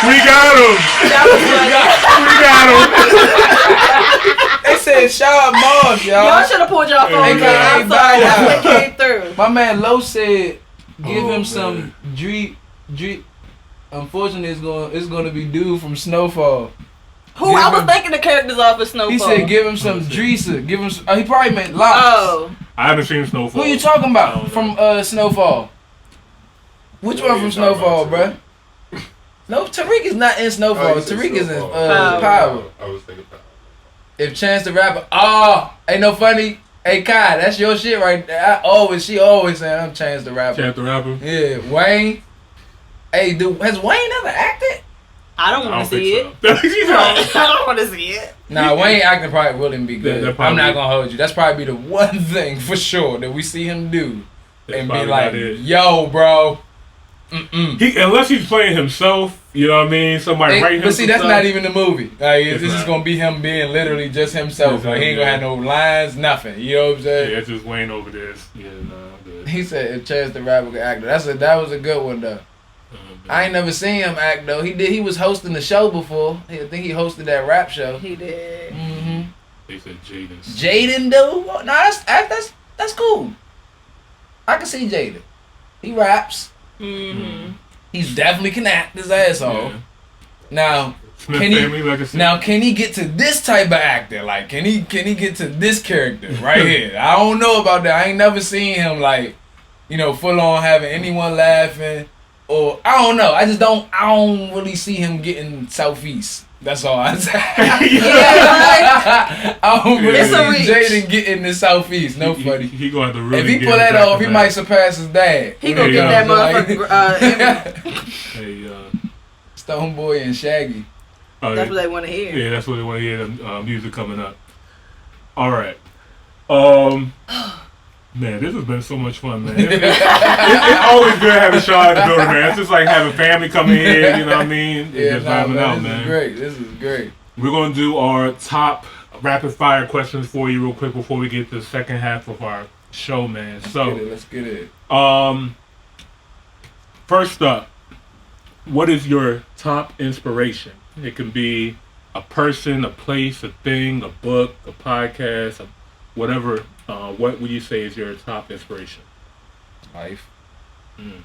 We got him. We got him. They said Sean Moss, y'all. Y'all should have pulled y'all phones out. I'm sorry, that's what came through. My man Lo said, give him some Dreep. Unfortunately, it's gonna be dude from Snowfall. Who? I was thinking the characters off of Snowfall. He said, give him some Dreesa. Give him. He probably meant Locks. Oh. I haven't seen Snowfall. Who you talking about from Snowfall? Which one from Snowfall, bruh? No, Tariq is not in Snowfall. Tariq is in Power. I was thinking Power. If Chance the Rapper, ain't no funny. Hey Kai, that's your shit right there. She always saying I'm Chance the Rapper. Chance the Rapper. Yeah, Wayne. Hey, dude, has Wayne ever acted? I don't want to see it. I I don't want to see it. Nah, Wayne acting probably wouldn't be good. That I'm not gonna hold you. That's probably the one thing for sure that we see him do, and be like, "Yo, bro." Unless he's playing himself, you know what I mean? Somebody write him. But see, that's stuff. not even the movie. Like, this is not. gonna be him being literally just himself. Like, he ain't gonna have no lines, nothing. You know what I'm saying? Yeah, it's just Wayne over there. Yeah, nah, good. He said if Chance the Rapper could act, that was a good one though. I ain't never seen him act though. He was hosting the show before. I think he hosted that rap show. He did. They said Jaden. Jaden though? Nah, that's cool. I can see Jaden. He raps. He definitely can act his ass off. Yeah. Now, Smith can family, like I said. now can he get to this type of actor? Like, can he get to this character right here? I don't know about that. I ain't never seen him like, full on having anyone laughing, or I don't know. I don't really see him getting Southeast. That's all I say. I don't really see Jaden getting the Southeast. No funny. He gonna have to really. If he pull that off, he might surpass his dad. He gonna get that motherfucker. Hey, Stoneboy and Shaggy. That's what they want to hear. Yeah, that's what they want to hear. The music coming up. All right. Man, this has been so much fun, man. It's always good having Sean in the building, man. It's just like having family coming here, you know what I mean? Yeah, just vibing out, man. This is great. We're going to do our top rapid fire questions for you real quick before we get to the second half of our show, man. Let's get it. First up, what is your top inspiration? It can be a person, a place, a thing, a book, a podcast, whatever. What would you say is your top inspiration? Life. Can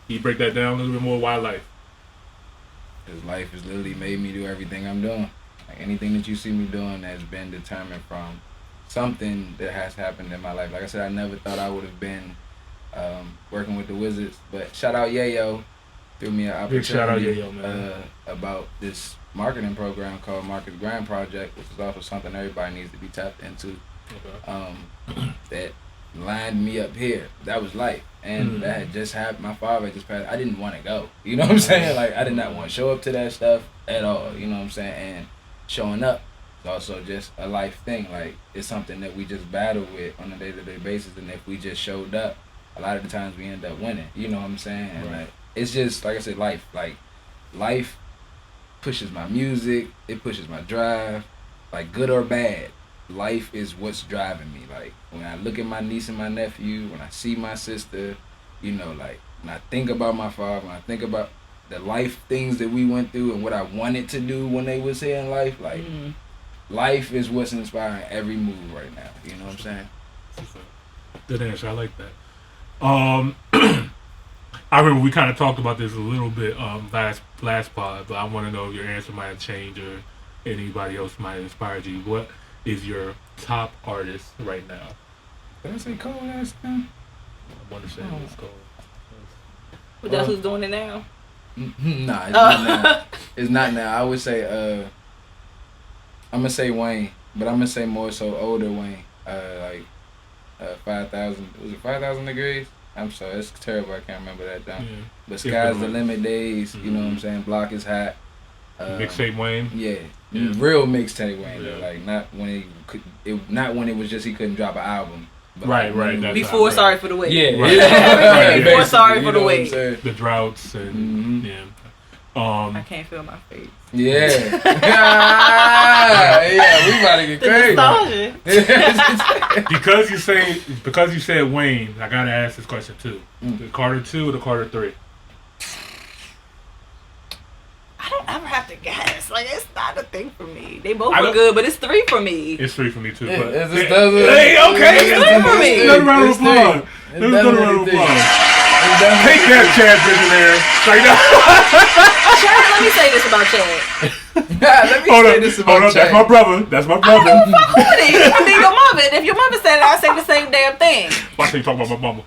you break that down a little bit more? Why life? Because life has literally made me do everything I'm doing. Like anything that you see me doing has been determined from something that has happened in my life. Like I said, I never thought I would have been working with the Wizards, but shout out Yayo, threw me an opportunity. Big shout out Yayo, man. About this marketing program called Marcus Grant Project, which is also something everybody needs to be tapped into. Okay. That lined me up here. That was life. And that had just happened. My father had just passed. I didn't want to go. You know what I'm saying? Like, I did not want to show up to that stuff at all. You know what I'm saying? And showing up is also just a life thing. Like, it's something that we just battle with on a day-to-day basis. And if we just showed up, a lot of the times we end up winning. You know what I'm saying? And like, it's just, like I said, life. Like, life pushes my music. It pushes my drive. Like, good or bad, life is what's driving me. Like, when I look at my niece and my nephew, when I see my sister, you know, like, when I think about my father, when I think about the life things that we went through and what I wanted to do when they was here in life, like, life is what's inspiring every move right now. You know what I'm saying? Good answer. I like that. I remember we kind of talked about this a little bit last pod, but I want to know if your answer might have changed or anybody else might have inspired you. What is your top artist right now? Did I say Cole last time? I want to say it's Cole. But that's who's doing it now? Nah, it's not now. It's not now. I would say, I'm going to say Wayne, but I'm going to say more so older Wayne. 5,000, was it 5,000 degrees? I'm sorry, it's terrible, I can't remember that down. Yeah. But Sky's the Limit days, you know what I'm saying? Block is hot. Mixtape Wayne? Yeah. Real mixtape Wayne, though. Like, not when it was just he couldn't drop an album. But right. Before Sorry for the Wait. Yeah. Right. Before Sorry for the Wait. The droughts and, I can't feel my face. Yeah. Yeah, we about to get crazy. Because you said Wayne, I gotta ask this question too. The Carter 2 or the Carter 3? I don't ever have to guess. Like, it's not a thing for me. They both are good, but it's 3 for me. It's 3 for me too. Hey, okay. It's 3 for me. Another round of applause. Another round of applause. Take that, Chad Visionaire. Chad, let me say this about Chad. Hold on. That's my brother. That's my brother. I don't fuck with it. It could be your mother. And if your mother said it, I say the same damn thing. Why say you talking about my mama?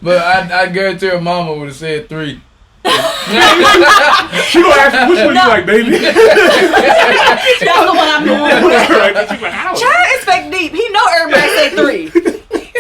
But I guarantee her mama would have said 3. She gonna ask me which one you like, baby. That's the one I'm doing. Right. Chad is fake deep. He know everybody say 3.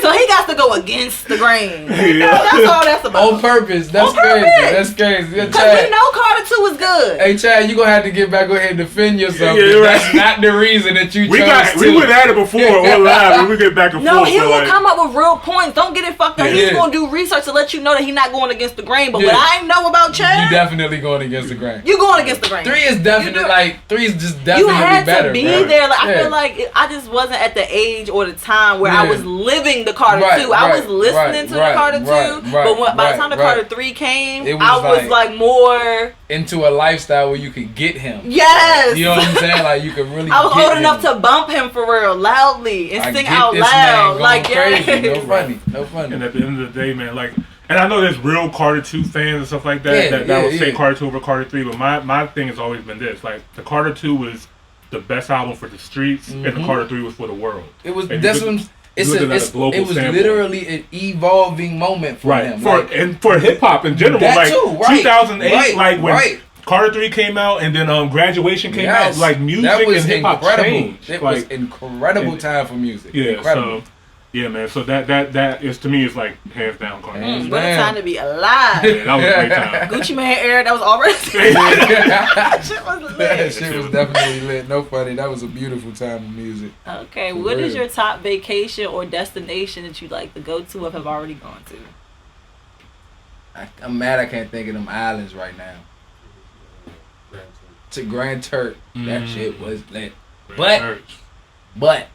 So he got to go against the grain. That's all that's about. On purpose. That's crazy. That's crazy. Because we know Carter 2 is good. Hey, Chad, you going to have to get back on here and defend yourself. Yeah, right. That's not the reason that you chose to. We went at it before on live and we get back and forth. No, he will come up with real points. Don't get it fucked up. He's going to do research to let you know that he's not going against the grain. But what I know about Chad. You definitely going against the grain. You going against the grain. 3 is definitely, 3 is just definitely better. You had to be there. Like, I feel like I just wasn't at the age or the time where I was living the Carter 2. I was listening to the Carter 2, but by the time the Carter 3 came, I was like more into a lifestyle where you could get him. Yes. You know what I'm saying? Like, you could really I was old enough to bump him for real, loudly, and sing out loud. Like, crazy. No funny. And at the end of the day, man, like, and I know there's real Carter 2 fans and stuff like that that will say Carter 2 over Carter 3, but my thing has always been this. Like, the Carter 2 was the best album for the streets, and the Carter 3 was for the world. It was, it was literally an evolving moment for him. And for hip hop in general. Like, 2008, like, when Carter 3 came out and then Graduation came out, like, music and hip hop changed. It was incredible time for music. Yeah, incredible. So, yeah, man. So that is, to me, is like hands down Carter. What a time to be alive. Yeah, that was a great time. Gucci Mane era, that was already. That shit was lit. That shit was definitely lit. No funny. That was a beautiful time of music. Okay, what is your top vacation or destination that you like to go to or have already gone to? I'm mad I can't think of them islands right now. to Grand Turk, that shit was lit. Grand But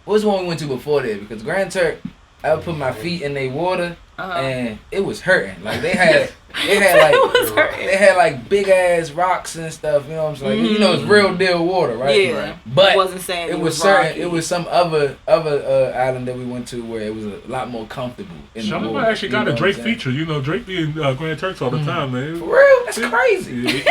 what was the one we went to before that? Because Grand Turk, I would put my feet in their water and it was hurting. Like they had like big ass rocks and stuff. You know what I'm saying? Like, you know, it's real deal water, right? Yeah. Right. But it wasn't saying it was certain. It was some other island that we went to where it was a lot more comfortable. Sean actually got a Drake feature. You know, Drake be in Grand Turks all the time, man. For real? That's crazy. Yeah.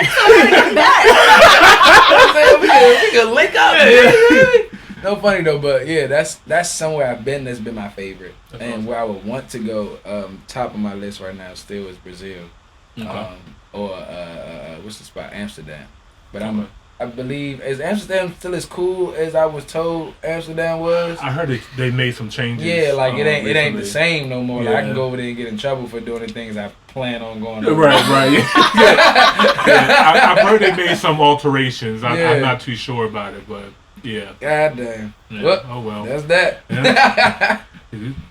we can link up. Yeah. No funny though, but yeah, that's somewhere I've been that's been my favorite. That's and awesome. Where I would want to go, top of my list right now still is Brazil. Okay. Or what's the spot? Amsterdam. But I believe, is Amsterdam still as cool as I was told Amsterdam was? I heard they made some changes. Yeah, like it ain't the same no more. Yeah. Like I can go over there and get in trouble for doing the things I plan on going over. Right. Yeah. I've heard they made some alterations. I'm not too sure about it, but yeah. God damn. Yeah. Well. That's that. Yeah.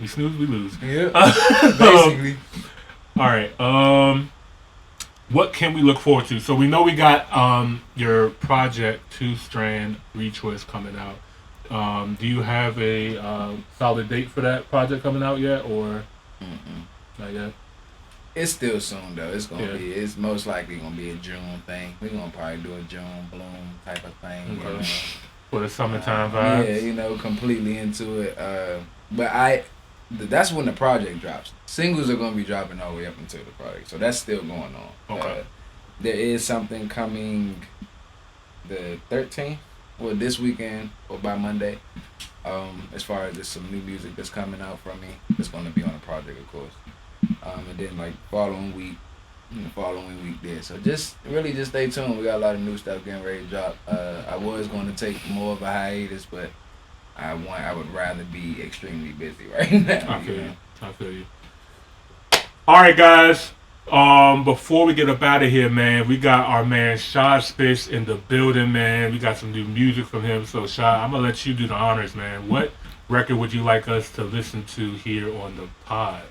We snooze, we lose. Yeah. Basically. All right. What can we look forward to? So we know we got your project 2 Strand Rechoice coming out. Do you have a solid date for that project coming out yet, or not yet? It's still soon though. It's gonna be. It's most likely gonna be a June thing. We're gonna probably do a June bloom type of thing. Okay. You know? For the summertime vibes. Yeah, you know, completely into it. But that's when the project drops. Singles are gonna be dropping all the way up until the project, so that's still going on. Okay. There is something coming the 13th, well, this weekend or by Monday. As far as there's some new music that's coming out from me, it's gonna be on the project, of course. And then like following week there. So just stay tuned. We got a lot of new stuff getting ready to drop. I was going to take more of a hiatus, but I would rather be extremely busy right now. I feel you. All right, guys. Before we get up out of here, man, we got our man Shadspits in the building, man. We got some new music from him. So, Shad, I'm gonna let you do the honors, man. What record would you like us to listen to here on the pod?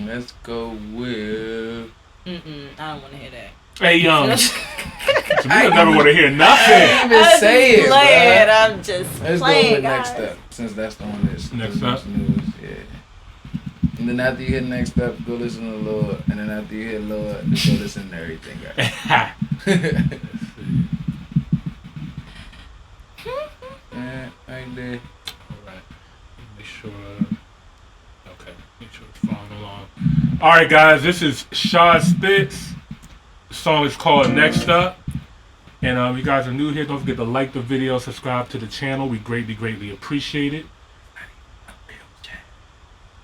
Let's go with. I don't want to hear that. Hey, you never want to hear nothing. I didn't even say it, bro. I'm just Let's playing, go with guys. Next Up, since that's the one that's Next Up. News. Yeah. And then after you hit Next Up, go listen to Lord. And then after you hit Lord, just go listen to everything, guys. Right there. Alright. Make sure it's following along. Alright, guys, this is Shadspits. The song is called Next Up. And if you guys are new here, don't forget to like the video, subscribe to the channel. We greatly appreciate it.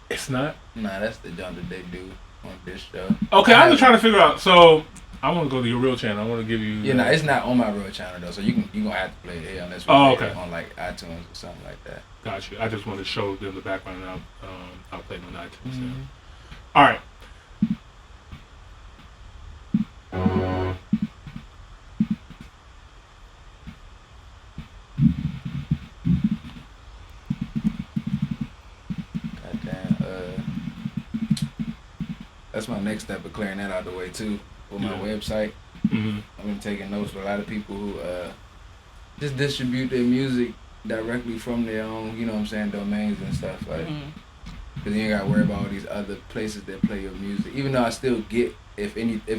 It's not? Nah, that's the jump that they do on this show. Okay, I'm just trying to figure out. So, I want to go to your real channel. I want to give you... Yeah, it's not on my real channel, though. So, you're going to have to play it here unless we play it on, like, iTunes or something like that. Got you. I just want to show them the background, and I'll play it on iTunes. Mm-hmm. All right. That's my next step of clearing that out of the way too with my website. I've been taking notes with a lot of people who just distribute their music directly from their own, you know what I'm saying, domains and stuff like. Because you ain't gotta worry about all these other places that play your music. Even though I still get if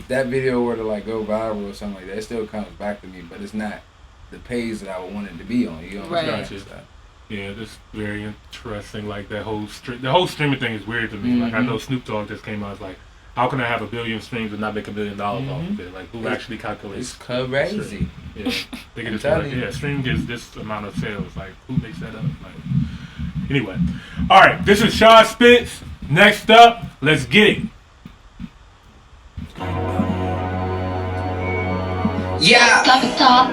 that video were to like go viral or something like that, it still comes back to me. But it's not the page that I would want it to be on. You know what I'm saying? Yeah, that's very interesting. Like the whole streaming thing is weird to me. Like I know Snoop Dogg just came out. It's like, how can I have 1 billion streams and not make $1 billion off of it? Like who actually calculates? It's crazy. Yeah, they can just like, stream gets this amount of sales. Like who makes that up? Like anyway, all right. This is Shadspits. Next up, let's get it. Yeah. Stop.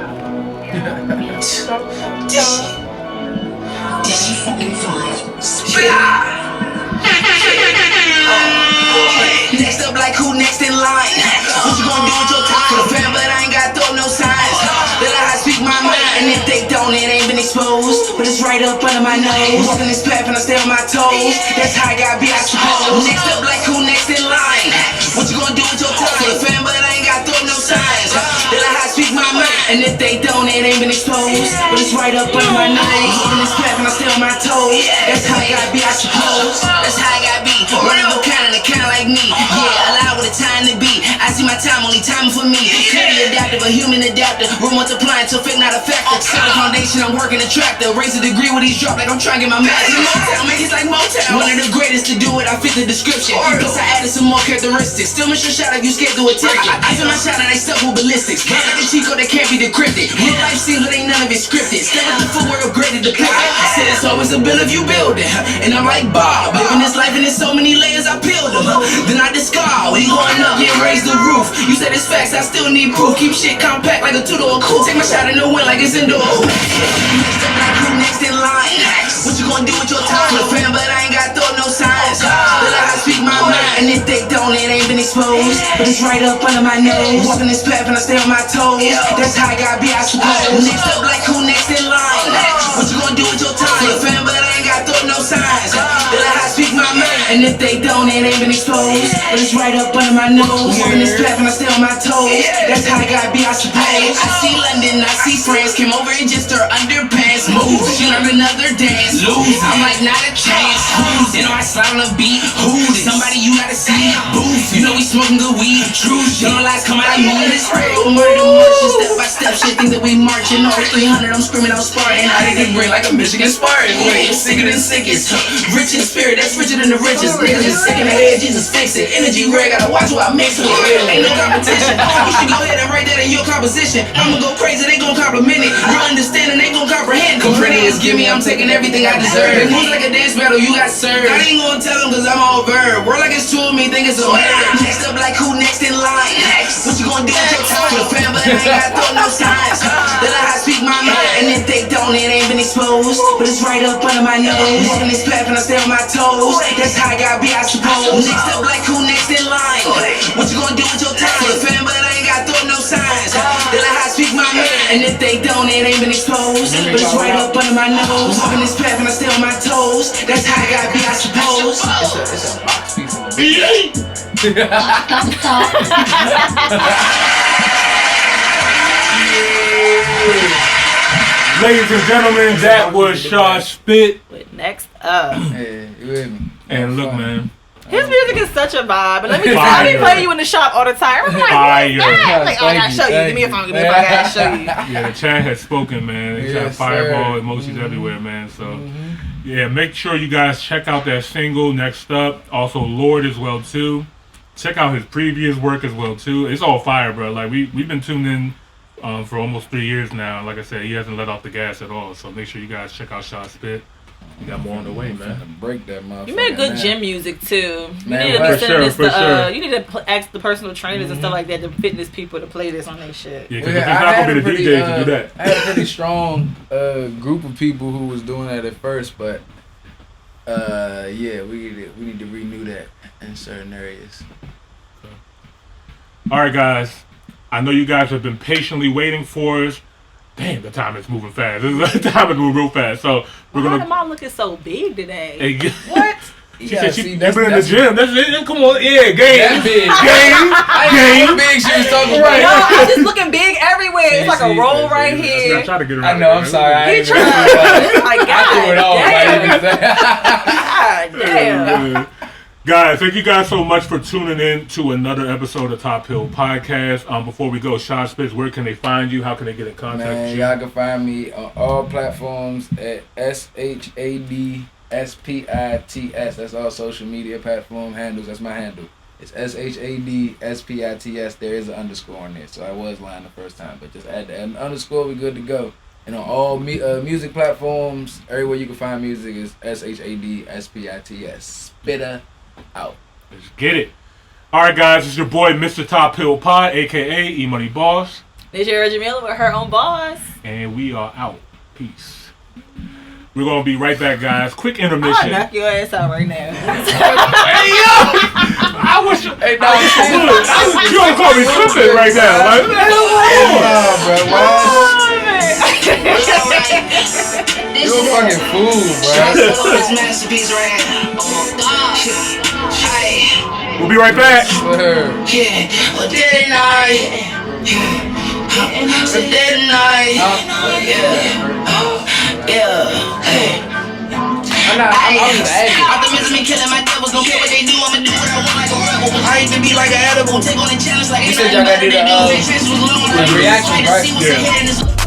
Next up, like who next in line? What you gonna do with your time? For the fam, but I ain't got throw no signs. That I speak my mind, and if they don't, it ain't been exposed. But it's right up under my nose. Walking this path and I stay on my toes. That's how I gotta be, I suppose. Next up, like who next in line? What you gonna do with your time? For the fam, but I ain't got throw no signs. That I speak my mind. And if they don't, it ain't been exposed. But it's right up under my nose. On this path and I stay on my toes. That's how I gotta be, I suppose. That's how I gotta be. One of a kind like me. Yeah, allow with the time to be. I see my time, only time for me. Clearly adaptive, a human adapter. We're multiplying till fake, not a factor. Solid foundation, I'm working a tractor. Raise a degree with these drop like I'm trying to get my master's in Motown. Make it like Motown. One of the greatest to do it, I fit the description. Plus I added some more characteristics. Still miss your shot if you scared to attempt it. I feel my shot and I stuck with ballistics. Like a Chico that can't be decrypted. Real life seems but ain't none of it scripted. Step with the footwork upgraded depicted. Said it's always a bill if you build it. And I'm like Bob, living this life and there's so many layers I peeled them. Then I discard. We going up, yeah, raise the roof. You said it's facts, I still need proof. Keep shit compact like a two-door coupe. Take my shot in the wind like it's indoor. Next up like who next in line? What you gonna do with your time? For the fam, but I ain't got throw no signs. But I speak my mind. And if they don't, it ain't been exposed. But it's right up under my nose. Walking this path and I stay on my toes. That's how I gotta be, I suppose. Next up like who next in line? What you gonna do with your time? For the fam, but I ain't got throw no signs. But I speak my mind. And if they don't, it ain't been exposed. But it's right up under my nose. Walking this path and I stay on my toes. That's how I gotta be, I suppose. I see London, I see France. Came over and just her underpants. Move, she learned another dance. Lose, I'm like not a chance. You know I slide on a beat. Who's somebody you gotta see? Booth, you know we smoking good weed. True, you know lies come out of moving this spray. Murder marching step by step. Shit think that we marching. Over 300, I'm screaming out Spartan. I didn't bring like a Michigan Spartan. Wait, sicker than sickest. Rich in spirit, that's richer than the richest. Niggas is sick in the head, Jesus fix it. Energy rare, gotta watch what I mix with. Ain't no competition. You should go ahead and write that in your composition. I'ma go crazy, they gon' compliment it. Your understanding, they gon' comprehend. Come pretty as give me, I'm taking everything I deserve. It moves like a dance battle, you got served. I ain't gonna tell them cause I'm all verb. Word like it's two of me, think it's a word. Next up like who next in line? What you gonna do with your time? For the fam, but I ain't got throw no signs. That I speak my mind. And if they don't, it ain't been exposed. But it's right up under my nose. Walking this path and I stay on my toes. That's how I gotta be, I suppose. Next up like who next in line? What you gonna do with your time? For the fam, but I ain't got throw no signs. That I speak my mind. And if they don't, it ain't been exposed. But it's right up under my nose. Walking this path and I stay on my toes. That's how I gotta be, I suppose. It's a box piece of the Ladies and gentlemen, that was Shadspits. But next up, Yeah, you with me? And look, man. his music is such a vibe. And let me tell you, I be playing you in the shop all the time. I'm like, Fire. what's that? Like, oh, I gotta show you. Give me a phone. Give me a phone. I gotta show you. Yeah, the chat has spoken, man. He's got Yes, fireball sir. emojis everywhere, man. So, yeah, make sure you guys check out that single next up. Also, Lord as well, too. Check out his previous work as well, too. It's all fire, bro. Like, we've been tuned in for almost 3 years now. Like I said, he hasn't let off the gas at all. So, make sure you guys check out Shadspits. You got more on the way, man. Break that motherfucker. You made good man. gym music too. You Man, need to for be sending this sure, to, for sure. you need to ask the personal trainers and stuff like that, the fitness people to play this on their shit. Yeah, because Yeah, if it's not going to be the DJ to do that. I had a pretty strong group of people who was doing that at first, but yeah, we need to renew that in certain areas. All right, guys. I know you guys have been patiently waiting for us. Damn, the time is moving fast. The time is moving real fast. So we're Why gonna. am I looking so big today? Hey, What? She said she been in the gym. That's it. Come on, yeah, game, That big. game. How big she was talking Right. No, about? I'm just looking big everywhere. It's like a See, roll see, right I here. try to get around. I know. I'm sorry. I He ain't tried. really- Like, I threw it off. God damn. Yeah. Guys, thank you guys so much for tuning in to another episode of Top Hill Podcast. Before we go, Shadspits, where can they find you? How can they get in contact Man, with you? y'all can find me on all platforms at SHADSPITS. That's all social media platform handles. That's my handle. It's SHADSPITS. There is an underscore in there, so I was lying the first time, but just add the underscore. We good to go. And on all music platforms, everywhere you can find music is SHADSPITS. Spitter out. Let's get it. All right, guys, it's your boy, Mr. Top Hill Pod, a.k.a. E-Money Boss. This your Jamila with her own boss. And we are out. Peace. We're going to be right back, guys. Quick intermission. I'll knock your ass out right now. Hey, yo! I wish... Hey, you don't call me tripping right now. Like, what the hell is going on? You a fucking fool, bro. Masterpiece right here. We'll be right back. Swear. Yeah, but didn't I? From day to night. Hey. Optimism and killing my devils. Don't care what they do, I'ma do what I want like a rebel. I ain't to be like an edible. Take on the challenge like you said y'all gotta do the reaction, right? Yeah.